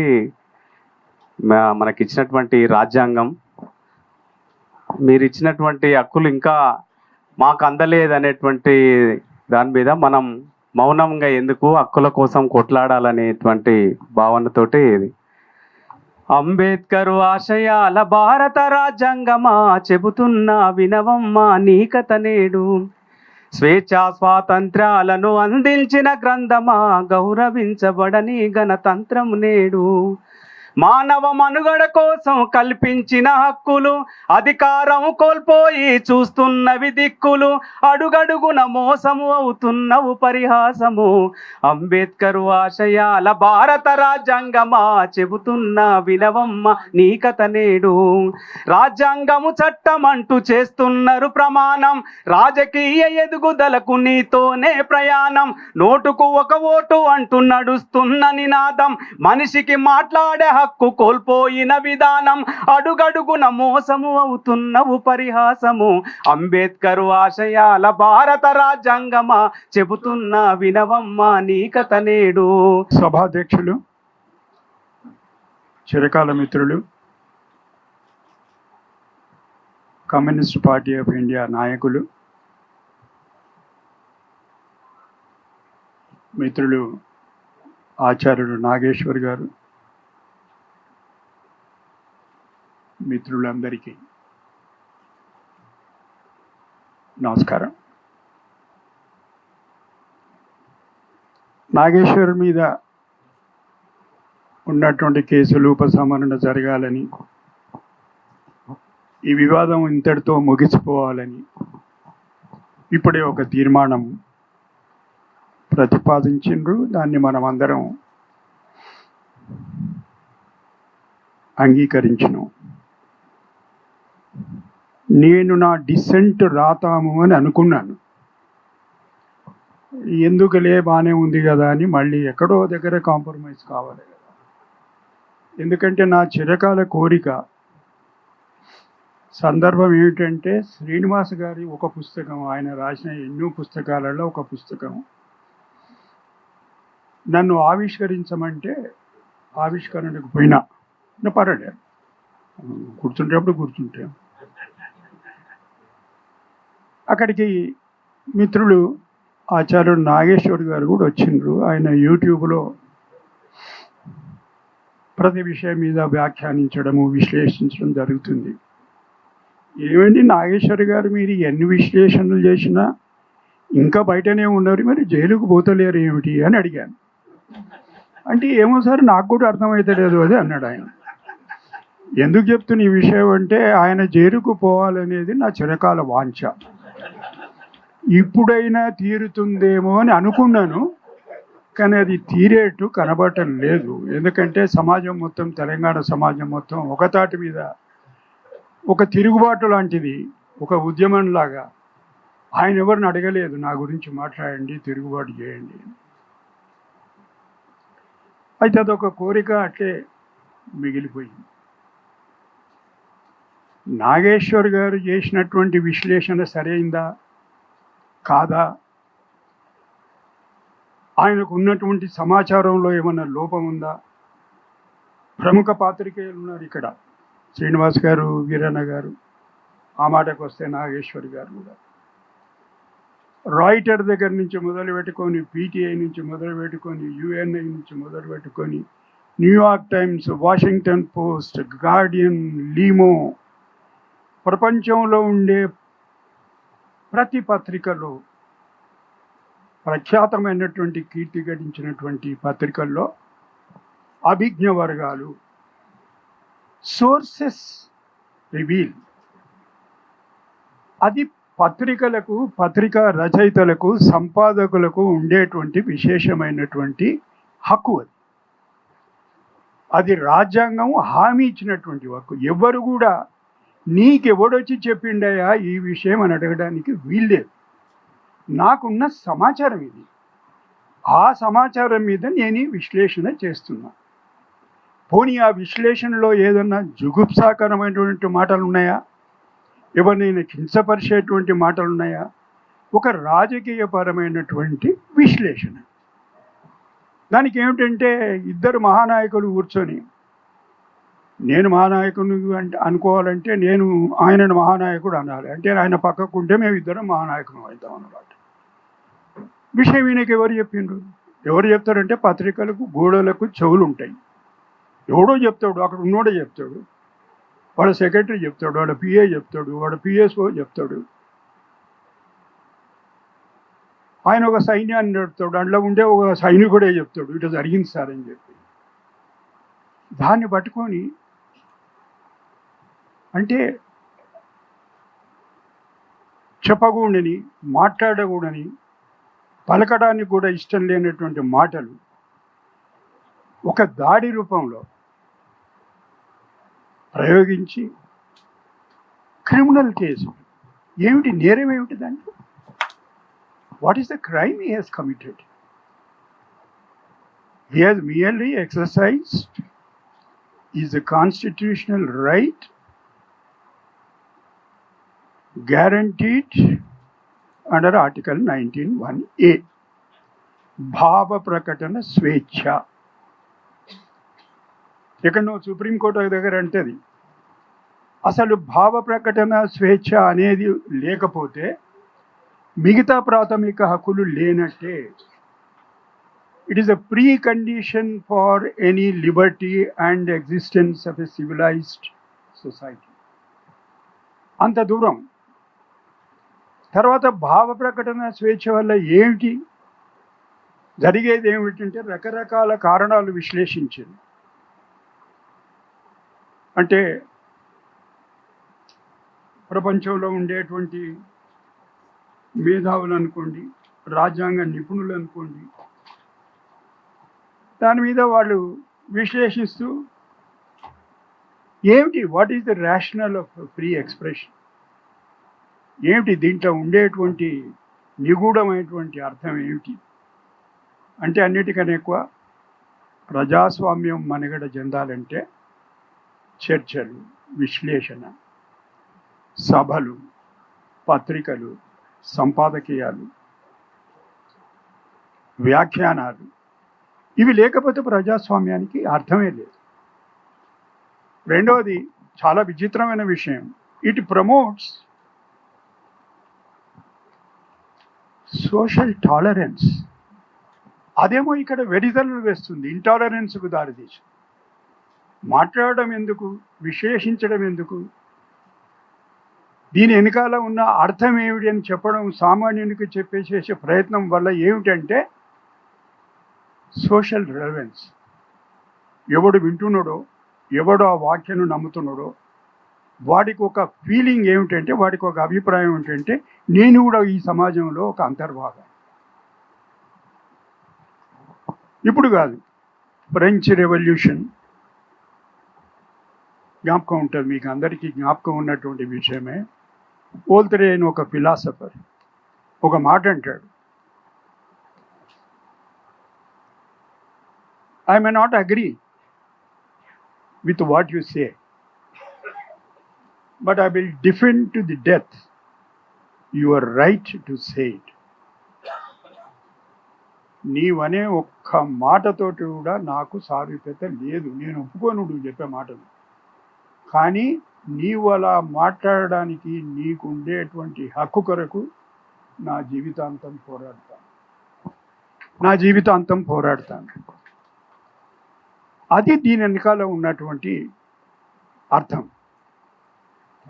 మనకిచ్చినటువంటి రాజ్యాంగం, మీరు ఇచ్చినటువంటి హక్కులు ఇంకా మాకు అందలేదనేటువంటి దాని మీద మనం మౌనంగా ఎందుకు హక్కుల కోసం కొట్లాడాలనేటువంటి భావనతోటి అంబేద్కర్ ఆశయాల భారత రాజ్యాంగమా చెబుతున్నా వినవమ్మా నీ కథ నేడు. స్వేచ్ఛా స్వాతంత్ర్యాలను అందించిన గ్రంథమా గౌరవించబడని గణతంత్రం నేడు. మానవ మనుగడ కోసం కల్పించిన హక్కులు అధికారం కోల్పోయి చూస్తున్నవి దిక్కులు. అడుగడుగున మోసము అవుతున్నవు పరిహాసము. అంబేద్కర్ ఆశయాల భారత రాజ్యాంగమా చెబుతున్నా వినవమ్మ నీ కథ నేడు. రాజ్యాంగము చట్టం అంటూ చేస్తున్నారు ప్రమాణం. రాజకీయ ఎదుగుదలకు నీతోనే ప్రయాణం. నోటుకు ఒక ఓటు అంటూ నడుస్తున్న నినాదం. మనిషికి మాట్లాడే హక్కు కోల్పోయిన విధానం. అడుగడుగున మోసము అవుతున్నవు పరిహాసము. అంబేద్కర్ ఆశయాల భారత రాజ్యాంగమా చెబుతున్నా వినవమ్మా నీ కథ నేడు. సభాధ్యక్షులు చిరకాల మిత్రులు, కమ్యూనిస్ట్ పార్టీ ఆఫ్ ఇండియా నాయకులు, మిత్రులు ఆచార్యుడు నాగేశ్వర్ గారు, మిత్రులందరికీ నమస్కారం. నాగేశ్వర్ మీద ఉన్నటువంటి కేసులు ఉపసంహరణ జరగాలని, ఈ వివాదం ఇంతటితో ముగిసిపోవాలని ఇప్పుడే ఒక తీర్మానం ప్రతిపాదించిండ్రు. దాన్ని మనం అందరం అంగీకరించినాం. నేను నా డిసెంట్ రాతాము అని అనుకున్నాను. ఎందుకులే బాగానే ఉంది కదా అని మళ్ళీ ఎక్కడో దగ్గర కాంప్రమైజ్ కావాలి కదా. ఎందుకంటే నా చిరకాల కోరిక, సందర్భం ఏమిటంటే శ్రీనివాస్ గారి ఒక పుస్తకం, ఆయన రాసిన ఎన్నో పుస్తకాలలో ఒక పుస్తకం నన్ను ఆవిష్కరించమంటే ఆవిష్కరణకు పోయినా పర్వాలేదు, కూర్చుంటేప్పుడు కూర్చుంటే అక్కడికి మిత్రులు ఆచార్యుడు నాగేశ్వర్ గారు కూడా వచ్చిండ్రు. ఆయన యూట్యూబ్లో ప్రతి విషయం మీద వ్యాఖ్యానించడము, విశ్లేషించడం జరుగుతుంది. ఏమండి నాగేశ్వర్ గారు, మీరు ఎన్ని విశ్లేషణలు చేసినా ఇంకా బయటనే ఉన్నారు, మరి జైలుకు పోతలేరు ఏమిటి అని అడిగాను. అంటే ఏమో సార్, నాకు కూడా అర్థమవుతలేదు అది అన్నాడు ఆయన. ఎందుకు చెప్తున్న ఈ విషయం అంటే, ఆయన జైలుకు పోవాలనేది నా చిరకాల వాంఛ. ఇప్పుడైనా తీరుతుందేమో అని అనుకున్నాను, కానీ అది తీరేట్టు కనబడటం లేదు. ఎందుకంటే సమాజం మొత్తం, తెలంగాణ సమాజం మొత్తం ఒక తాటి మీద ఒక తిరుగుబాటు లాంటిది, ఒక ఉద్యమంలాగా. ఆయన ఎవరిని అడగలేదు నా గురించి మాట్లాడండి, తిరుగుబాటు చేయండి. అయితే అదొక కోరిక అట్లే మిగిలిపోయింది. నాగేశ్వర్ గారు చేసినటువంటి విశ్లేషణ సరైందా కాదా, ఆయనకు ఉన్నటువంటి సమాచారంలో ఏమన్నా లోపం ఉందా? ప్రముఖ పాత్రికేయులు ఉన్నారు ఇక్కడ, శ్రీనివాస్ గారు, వీరన్న గారు, ఆ మాటకు వస్తే నాగేశ్వర్ గారు కూడా. రాయిటర్ దగ్గర నుంచి మొదలు పెట్టుకొని, పీటీఐ నుంచి మొదలు పెట్టుకొని, యుఎన్ఐ నుంచి మొదలు పెట్టుకొని, New York Times, Washington Post, Guardian, లీమో, ప్రపంచంలో ఉండే ప్రతి పత్రికలో, ప్రఖ్యాతమైనటువంటి కీర్తి గడించినటువంటి పత్రికల్లో అభిజ్ఞ వర్గాలు, సోర్సెస్ రివీల్, అది పత్రికలకు, పత్రికా రచయితలకు, సంపాదకులకు ఉండేటువంటి విశేషమైనటువంటి హక్కు. అది రాజ్యాంగం హామీ ఇచ్చినటువంటి హక్కు. ఎవరు కూడా నీకెవడొచ్చి చెప్పిండయా ఈ విషయం అని అడగడానికి వీల్లేదు. నాకున్న సమాచారం ఇది, ఆ సమాచారం మీద నేను ఈ విశ్లేషణ చేస్తున్నా. పోనీ ఆ విశ్లేషణలో ఏదన్నా జుగుప్సాకరమైనటువంటి మాటలు ఉన్నాయా, ఎవరినైనా కించపరిచేటువంటి మాటలు ఉన్నాయా? ఒక రాజకీయపరమైనటువంటి విశ్లేషణ. దానికి ఏమిటంటే, ఇద్దరు మహానాయకులు కూర్చొని, నేను మహానాయకుని అంటే అనుకోవాలంటే నేను ఆయనను మహానాయకుడు అనాలి, అంటే ఆయన పక్కకుంటే మేము ఇద్దరం మహానాయకులు అవుతాం అన్నమాట. విషయం ఈయనకి ఎవరు చెప్పిండ్రు? ఎవరు చెప్తారంటే, పత్రికలకు గోడలకు చెవులు ఉంటాయి. ఎవడో చెప్తాడు, అక్కడ ఉన్నోడే చెప్తాడు, వాడ సెక్రటరీ చెప్తాడు, వాడ పిఏ చెప్తాడు, వాడ పిఎస్ఓ చెప్తాడు, ఆయన ఒక సైన్యాన్ని నడుపుతాడు, అందులో ఉండే ఒక సైనికుడే చెప్తాడు ఇట్లా జరిగింది సార్ అని చెప్పి. దాన్ని పట్టుకొని అంటే చెప్పకూడని, మాట్లాడకూడని, పలకడానికి కూడా ఇష్టం లేనటువంటి మాటలు ఒక దాడి రూపంలో ప్రయోగించి క్రిమినల్ కేసు. ఏమిటి నేరం, ఏమిటి దాంట్లో? What is the crime he has committed? He has merely exercised his the constitutional right guaranteed under Article 19(1)(a) భావ ప్రకటన స్వేచ్ఛ. ఎక్కడో సుప్రీంకోర్టు దగ్గర అంటది అసలు భావ ప్రకటన స్వేచ్ఛ అనేది లేకపోతే మిగతా ప్రాథమిక హక్కులు లేనట్టే. It is a precondition for any liberty and existence of a civilised society. అంత దూరం. తర్వాత భావ ప్రకటన స్వేచ్ఛ వల్ల ఏమిటి జరిగేది ఏమిటంటే రకరకాల కారణాలు విశ్లేషించింది. అంటే ప్రపంచంలో ఉండేటువంటి మేధావులు అనుకోండి, రాజ్యాంగ నిపుణులు అనుకోండి, దాని మీద వాళ్ళు విశ్లేషిస్తూ ఏమిటి what is the rational of free expression, ఏమిటి దీంట్లో ఉండేటువంటి నిగూఢమైనటువంటి అర్థం ఏమిటి అంటే అన్నిటికన్నా ఎక్కువ ప్రజాస్వామ్యం మనుగడ చెందాలంటే చర్చలు, విశ్లేషణ, సభలు, పత్రికలు, సంపాదకీయాలు, వ్యాఖ్యానాలు ఇవి లేకపోతే ప్రజాస్వామ్యానికి అర్థమే లేదు. రెండవది చాలా విచిత్రమైన విషయం, ఇట్ ప్రమోట్స్ సోషల్ టాలరెన్స్. అదేమో ఇక్కడ వెరితలు వేస్తుంది, ఇంటాలరెన్స్కు దారితీసి. మాట్లాడడం ఎందుకు, విశ్లేషించడం ఎందుకు, దీని వెనకాల ఉన్న అర్థం ఏమిటి అని చెప్పడం సామాన్యునికి చెప్పేసేసే ప్రయత్నం వల్ల ఏమిటంటే సోషల్ రిలవెన్స్. ఎవడు వింటున్నాడో, ఎవడు ఆ వాక్యను నమ్ముతున్నాడో వాడికి ఒక ఫీలింగ్ ఏమిటంటే, వాడికి ఒక అభిప్రాయం ఏమిటంటే నేను కూడా ఈ సమాజంలో ఒక అంతర్భాగం. ఇప్పుడు కాదు, ఫ్రెంచ్ రెవల్యూషన్ జ్ఞాపకం ఉంటుంది మీకు అందరికీ, జ్ఞాపకం ఉన్నటువంటి విషయమే. ఓల్తరే అని ఒక ఫిలాసఫర్ ఒక మాట అంటాడు, I may not agree with what you say, but I will defend to the death your right to say it. నీవనే ఒక్క మాటతోటి కూడా నాకు సారూప్యత లేదు, నేను ఒప్పుకోను నువ్వు చెప్పే మాటను. కానీ నీవు అలా మాట్లాడడానికి నీకు ఉండేటువంటి హక్కు కొరకు నా జీవితాంతం పోరాడతాను. అది దీని వెనకాల ఉన్నటువంటి అర్థం.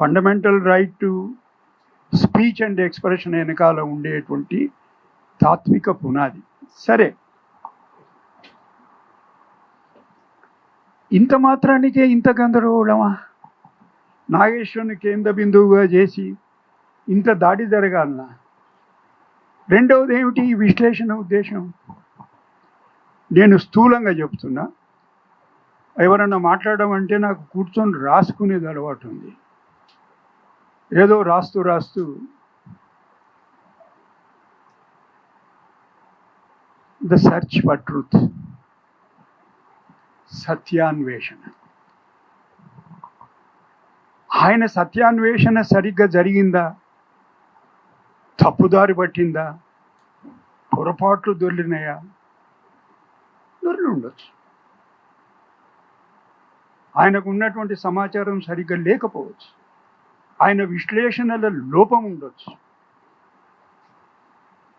Fundamental right to speech and expression వెనకాల ఉండేటువంటి తాత్విక పునాది. సరే, ఇంత మాత్రానికే ఇంత గందరగోళమా? నాగేశ్వరుని కేంద్ర బిందువుగా చేసి ఇంత దాడి జరగాలనా? రెండవది ఏమిటి ఈ విశ్లేషణ ఉద్దేశం? నేను స్థూలంగా చెప్తున్నా, ఎవరన్నా మాట్లాడడం అంటే నాకు కూర్చొని రాసుకునేది అలవాటు ఉంది. ఏదో రాస్తూ ద సెర్చ్ ఫర్ ట్రూత్, సత్యాన్వేషణ. ఆయన సత్యాన్వేషణ సరిగ్గా జరిగిందా, తప్పుదారి పట్టిందా, పొరపాట్లు దొర్లినాయా? దొర్లి ఉండొచ్చు. ఆయనకు ఉన్నటువంటి సమాచారం సరిగ్గా లేకపోవచ్చు, ఆయన విశ్లేషణల లోపం ఉండొచ్చు.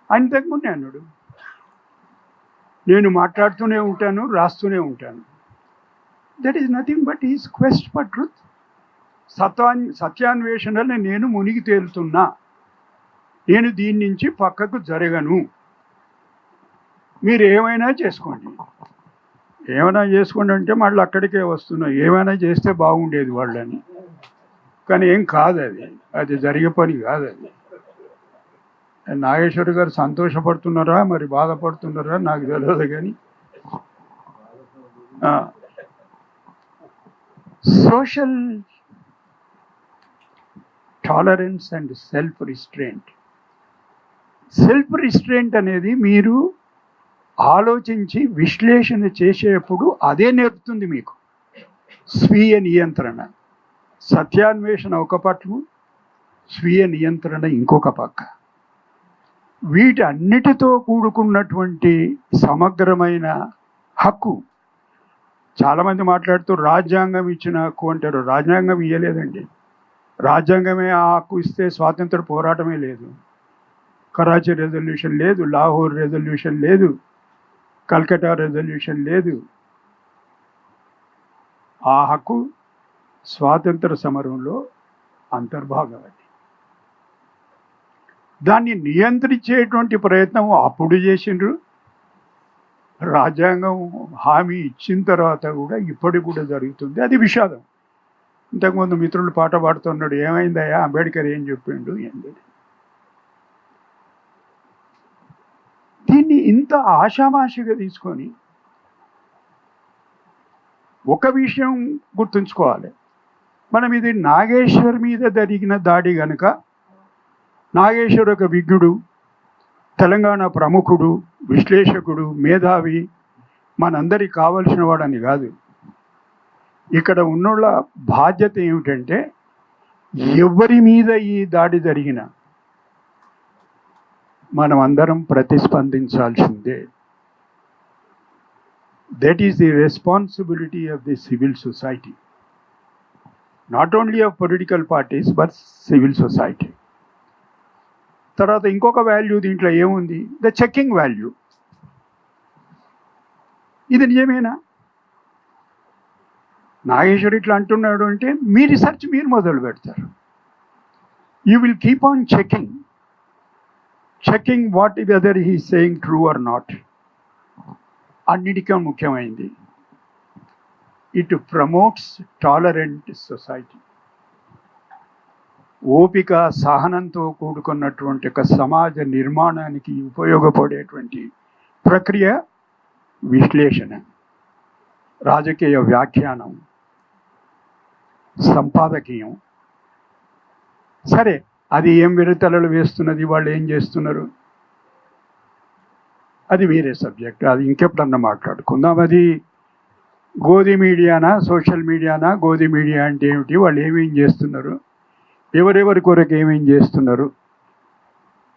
ఆయన తగ్గముందే అన్నాడు, నేను మాట్లాడుతూనే ఉంటాను, రాస్తూనే ఉంటాను. That is nothing but is quest for truth. సత్యాన్వేషణలో నేను మునిగి తేలుతున్నా, నేను దీని నుంచి పక్కకు జరగను. మీరు ఏమైనా చేసుకోండి అంటే మళ్ళీ అక్కడికే వస్తున్నా, ఏమైనా చేస్తే బాగుండేది వాళ్ళని. కానీ ఏం కాదు, అది జరిగే పని కాదు. అది నాగేశ్వర్ గారు సంతోషపడుతున్నారా మరి బాధపడుతున్నారా నాకు తెలియదు, కానీ social tolerance and self restraint అనేది మీరు ఆలోచించి విశ్లేషణ చేసేటప్పుడు అదే నేర్పుతుంది మీకు. స్వీయ నియంత్రణ, సత్యాన్వేషణ ఒక పట్టు, స్వీయ నియంత్రణ ఇంకొక పక్క. వీటన్నిటితో కూడుకున్నటువంటి సమగ్రమైన హక్కు చాలామంది మాట్లాడుతూ రాజ్యాంగం ఇచ్చిన హక్కు అంటారు. రాజ్యాంగం ఇవ్వలేదండి. రాజ్యాంగమే ఆ హక్కు ఇస్తే స్వాతంత్ర పోరాటమే లేదు. కరాచీ రెజల్యూషన్ లేదు, లాహోర్ రెజల్యూషన్ లేదు, కల్కటా రెజల్యూషన్ లేదు. ఆ హక్కు స్వాతంత్ర సమరంలో అంతర్భాగం. అది దాన్ని నియంత్రించేటువంటి ప్రయత్నం అప్పుడు చేసిండ్రు. రాజ్యాంగం హామీ ఇచ్చిన తర్వాత కూడా ఇప్పటికి కూడా జరుగుతుంది. అది విషాదం. ఇంతకుముందు మిత్రులు పాట పాడుతున్నాడు, ఏమైందయ్యా అంబేద్కర్ ఏం చెప్పిండు ఏంటి. దీన్ని ఇంత ఆషామాషిగా తీసుకొని ఒక విషయం గుర్తుంచుకోవాలి. మనం ఇది నాగేశ్వర్ మీద జరిగిన దాడి గనుక, నాగేశ్వర్ ఒక విజ్ఞుడు, తెలంగాణ ప్రముఖుడు, విశ్లేషకుడు, మేధావి, మనందరికి కావలసిన వాడని కాదు. ఇక్కడ ఉన్నోళ్ళ బాధ్యత ఏమిటంటే ఎవరి మీద ఈ దాడి జరిగినా మనం అందరం ప్రతిస్పందించాల్సిందే. That is the responsibility of the civil society, not only of political parties but civil society. తర్వాత ఇంకొక వాల్యూ దీంట్లో ఏముంది, ద చెకింగ్ వాల్యూ. ఇది నిజమేనా? నాగేశ్వర్ ఇట్లా అంటున్నాడు అంటే మీ రీసెర్చ్ మీరు మొదలు పెడతారు. You will keep on checking what whether he saying true or not. అన్నిటికీ ముఖ్యమైంది, ఇట్ ప్రమోట్స్ టాలరెంట్ సొసైటీ. ఓపిక సహనంతో కూడుకున్నటువంటి ఒక సమాజ నిర్మాణానికి ఉపయోగపడేటువంటి ప్రక్రియ విశ్లేషణ, రాజకీయ వ్యాఖ్యానం, సంపాదకీయం. సరే, అది ఏం విడతలలు వేస్తున్నది, వాళ్ళు ఏం చేస్తున్నారు, అది వేరే సబ్జెక్ట్. అది ఇంకెప్పుడన్నా మాట్లాడుకుందాం. అది గోధి మీడియానా సోషల్ మీడియానా? గోధి మీడియా అంటే ఏమిటి, వాళ్ళు ఏమేం చేస్తున్నారు, ఎవరెవరి కొరకు ఏమేం చేస్తున్నారు,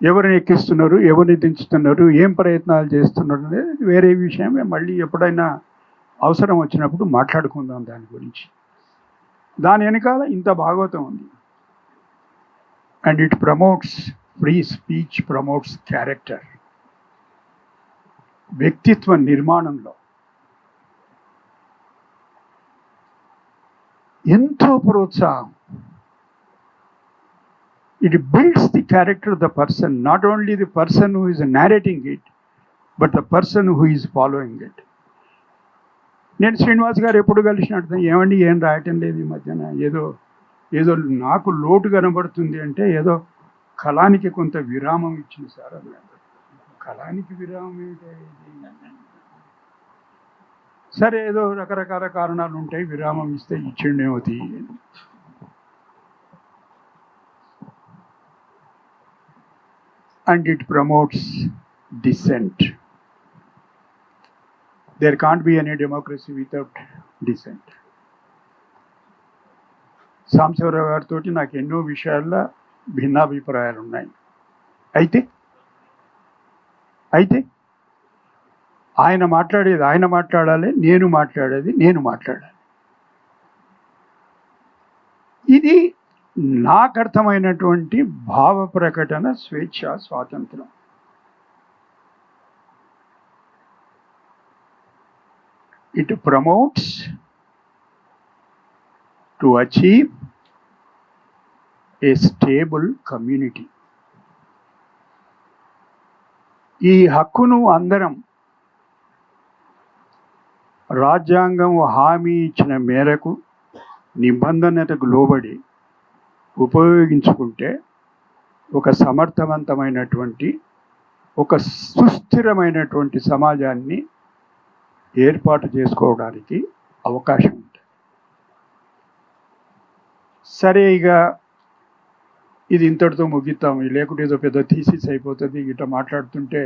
ఎవరిని ఎక్కిస్తున్నారు, ఎవరిని దించుతున్నారు, ఏం ప్రయత్నాలు చేస్తున్నారు అనేది వేరే విషయం. మళ్ళీ ఎప్పుడైనా అవసరం వచ్చినప్పుడు మాట్లాడుకుందాం దాని గురించి. దాని వెనకాల ఇంత భాగవతం ఉంది. And it promotes free speech, promotes character. వ్యక్తిత్వ నిర్మాణంలో ఎంతో ప్రోత్సాహం. It builds the character of the person, not only the person who is narrating it, but the person who is following it. నేను శ్రీనివాస్ గారు ఎప్పుడు కలిసినట్టు, ఏమండి ఏం రాయటం లేదు ఈ మధ్యన, ఏదో ఏదో నాకు లోటు కనబడుతుంది అంటే, ఏదో కళానికి కొంత విరామం ఇచ్చింది సార్ అన్నాడు. కళానికి విరామం ఏంటి? సరే, ఏదో రకరకాల కారణాలు ఉంటాయి, విరామం ఇస్తే ఇచ్చిండేమో తీయ. And it promotes dissent. There can't be any democracy without dissent. Sambasivarao గారితో నాకు ఎన్నో విషయాల్లో భిన్నాభిప్రాయాలు ఉన్నాయి. అయితే ఆయన మాట్లాడేది ఆయన మాట్లాడాలి, నేను మాట్లాడేది నేను మాట్లాడాలి. ఇది నాకు అర్థమైనటువంటి భావ ప్రకటన, స్వేచ్ఛ, స్వాతంత్రం. It promotes to achieve a stable community. ఈ హక్కును అందరం రాజ్యాంగం హామీ ఇచ్చిన మేరకు నిబంధనలకు లోబడి ఉపయోగించుకుంటే ఒక సమర్థవంతమైనటువంటి, ఒక సుస్థిరమైనటువంటి సమాజాన్ని ఏర్పాటు చేసుకోవడానికి అవకాశం ఉంటుంది. సరే, ఇక ఇది ఇంతటితో ముగిస్తాము, లేకుంటే ఏదో పెద్ద థీసిస్ అయిపోతుంది. ఇట్లా మాట్లాడుతుంటే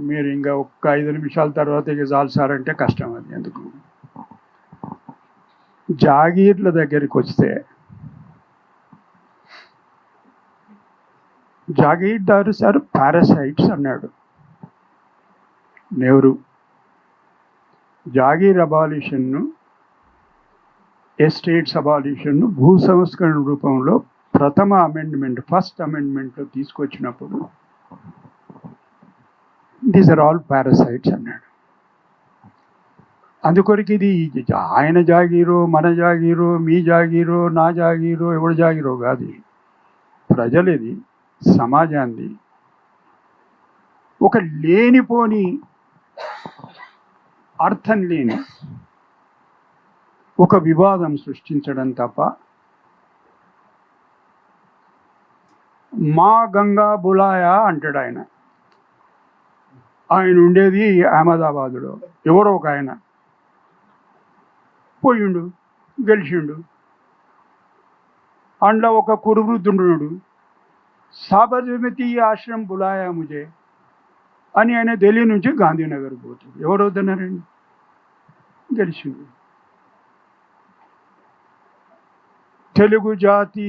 మీరు ఇంకా ఒక్క 5 నిమిషాల తర్వాత ఇక చాలు సార్ అంటే కష్టం. అది ఎందుకు, జాగీర్ల దగ్గరికి వస్తే జాగీర్దారు సార్ పారాసైట్స్ అన్నాడు నెహ్రూ. జాగీర్ అబాలిషన్ను, ఎస్టేట్స్ అబాలిషన్ను భూ సంస్కరణ రూపంలో ప్రథమ అమెండ్మెంట్, ఫస్ట్ అమెండ్మెంట్లో తీసుకొచ్చినప్పుడు దీస్ ఆర్ ఆల్ పారాసైట్స్ అన్నాడు. అందుకొరకు ఇది ఆయన జాగీరో, మన జాగీరో, మీ జాగీరో, నా జాగీరో, ఎవడు జాగీరో కాదు. ప్రజలది, సమాజాన్ని ఒక లేనిపోని అర్థం లేని ఒక వివాదం సృష్టించడం తప్ప మా గంగా బులాయా అంటాడు ఆయన. ఆయన ఉండేది అహ్మదాబాదులో. ఎవరో ఒక ఆయన పోయిండు, గెలిచిండు. అందులో ఒక కురువృద్ధుడు సాబర్మతి ఆశ్రమం బులాయా ముజే అని ఆయన ఢిల్లీ నుంచి గాంధీనగర్ పోతుంది. ఎవరు వద్దన్నారండి? గెలిచిండు. తెలుగు జాతి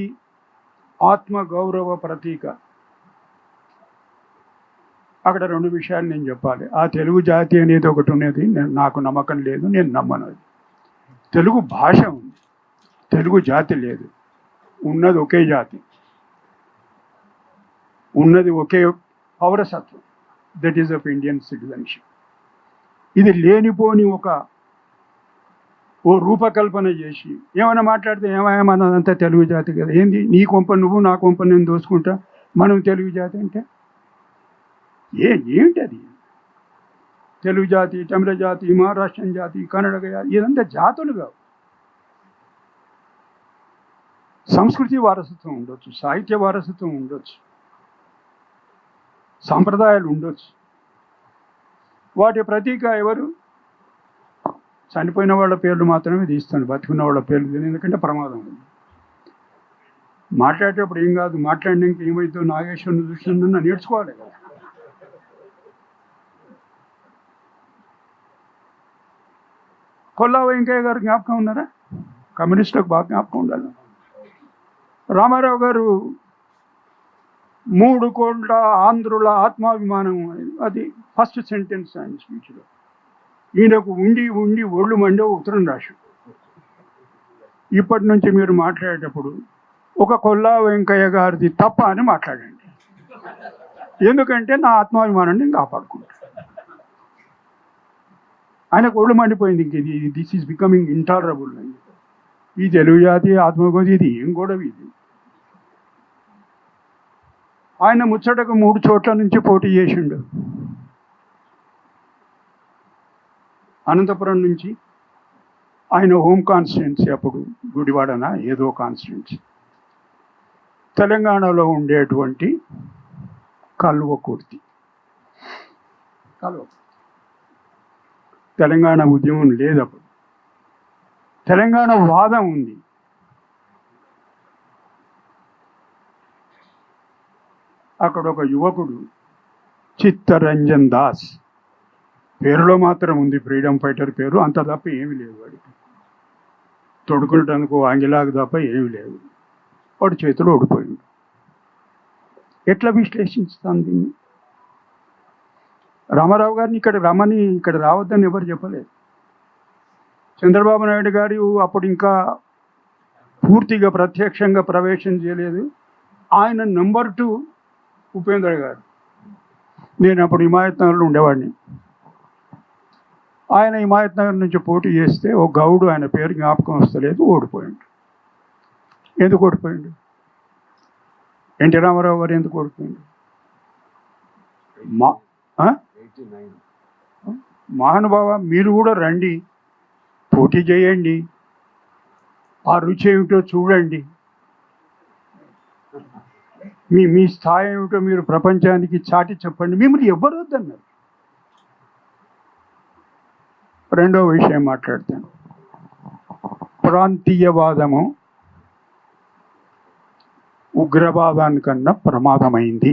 ఆత్మగౌరవ ప్రతీక. అక్కడ రెండు విషయాలు నేను చెప్పాలి. ఆ తెలుగు జాతి అనేది ఒకటి ఉన్నది, నాకు నమ్మకం లేదు, నేను నమ్మను. అది తెలుగు భాష ఉంది, తెలుగు జాతి లేదు. ఉన్నది ఒకే జాతి, ఉన్నది ఒకే పౌరసత్వం, that is of Indian citizenship. ఇది లేనిపోని ఓ రూపకల్పన చేసి ఏమైనా మాట్లాడితే ఏమన్నదంతా తెలుగు జాతి కదా. ఏంది నీ కొంప నువ్వు, నా కొంప నేను దోసుకుంటా, మనం తెలుగు జాతి అంటే ఏమిటి అది? తెలుగు జాతి, తమిళ జాతి, మహారాష్ట్రన్ జాతి, కన్నడ జాతి, ఇదంతా జాతులు కావు. సంస్కృతి వారసత్వం ఉండొచ్చు, సాహిత్య వారసత్వం ఉండొచ్చు, సాంప్రదాయాలు ఉండొచ్చు. వాటి ప్రతీక ఎవరు? చనిపోయిన వాళ్ళ పేర్లు మాత్రమే తీస్తాను, బతుకున్న వాళ్ళ పేర్లు తీయను, ఎందుకంటే ప్రమాదం ఉంది. మాట్లాడేటప్పుడు ఏం కాదు, మాట్లాడినాక ఏమైతే నాగేశ్వరుని చూసిన నేర్చుకోవాలి కదా. కొల్లా వెంకయ్య గారు జ్ఞాపకం ఉన్నారా? కమ్యూనిస్టులకు బాగా జ్ఞాపకం ఉండాలి. రామారావు గారు 3 కోట్ల ఆంధ్రుల ఆత్మాభిమానం, అది ఫస్ట్ సెంటెన్స్ ఆయన స్పీచ్లో. ఈయనకు ఉండి ఉండి ఒళ్ళు మండే ఉత్తరం రాశాడు. ఇప్పటి నుంచి మీరు మాట్లాడేటప్పుడు ఒక కొల్లా వెంకయ్య గారిది తప్ప అని మాట్లాడండి, ఎందుకంటే నా ఆత్మాభిమానాన్ని నేను కాపాడుకుంటాను. ఆయనకు ఒళ్ళు మండిపోయింది. ఇంక ఇది దిస్ ఈజ్ బికమింగ్ ఇంటాలరబుల్. ఈ తెలుగు జాతి ఆత్మగోది ఇది ఏం గొడవ ఇది? ఆయన ముచ్చటకు 3 చోట్ల నుంచి పోటీ చేసిండు. అనంతపురం నుంచి ఆయన హోమ్ కాన్స్టిట్యున్సీ, అప్పుడు గుడివాడన ఏదో కాన్స్టిట్యున్సీ, తెలంగాణలో ఉండేటువంటి కల్వకుర్తి. తెలంగాణ ఉద్యమం లేదు అప్పుడు, తెలంగాణ వాదం ఉంది. అక్కడ ఒక యువకుడు చిత్తరంజన్ దాస్, పేరులో మాత్రం ఉంది ఫ్రీడమ్ ఫైటర్ పేరు, అంత తప్ప ఏమీ లేదు వాడికి. తొడుకునటానికి ఆంగిలాగా తప్ప ఏమీ లేదు. వాడు చేతిలో ఓడిపోయింది. ఎట్లా విశ్లేషిస్తాను దీన్ని? రామారావు గారిని ఇక్కడ రావద్దని ఎవరు చెప్పలేదు. చంద్రబాబు నాయుడు గారు అప్పుడు ఇంకా పూర్తిగా ప్రత్యక్షంగా ప్రవేశం చేయలేదు. ఆయన నెంబర్ 2 ఉపేంద్ర గారు. నేను అప్పుడు హిమాయత్ నగర్లో ఉండేవాడిని. ఆయన హిమాయత్ నగర్ నుంచి పోటీ చేస్తే ఓ గౌడు, ఆయన పేరు జ్ఞాపకం వస్తలేదు, ఓడిపోయాడు. ఎందుకు ఓడిపోయాడు? ఎన్టీ రామారావు గారు ఎందుకు ఓడిపోయాడు? మహానుభావ, మీరు కూడా రండి, పోటీ చేయండి, ఆ రుచి ఏమిటో చూడండి, మీ స్థాయి ఏమిటో మీరు ప్రపంచానికి చాటి చెప్పండి. మిమ్మల్ని ఎవ్వరు వద్దన్నారు. రెండో విషయం మాట్లాడతాను. ప్రాంతీయవాదము ఉగ్రవాదానికన్నా ప్రమాదమైంది.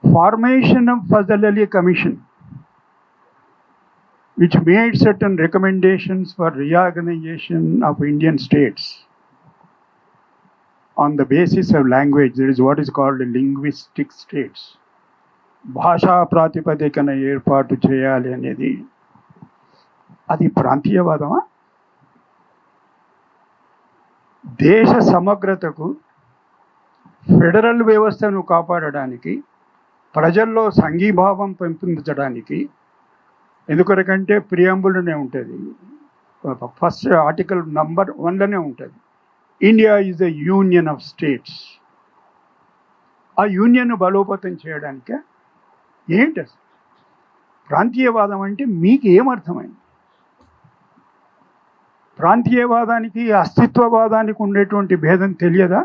Formation of Fazal Ali Commission, which made certain recommendations for reorganization of Indian states on the basis of language. There is what is called linguistic states. భాషా ప్రాతిపదికన ఏర్పాటు చేయాలి అనేది అది ప్రాంతీయవాదమా? దేశ సమగ్రతకు, ఫెడరల్ వ్యవస్థను కాపాడడానికి, ప్రజల్లో సంఘీభావం పెంపొందించడానికి, ఎందుకొరకంటే ప్రియాంబుల్లోనే ఉంటుంది, ఫస్ట్ ఆర్టికల్ నంబర్ 1లోనే ఉంటుంది, India is a union of states. ఆ యూనియన్ను బలోపేతం చేయడానికే ఏంటి అసలు ప్రాంతీయవాదం అంటే మీకు ఏమర్థమైంది? ప్రాంతీయవాదానికి అస్తిత్వవాదానికి ఉండేటువంటి భేదం తెలియదా?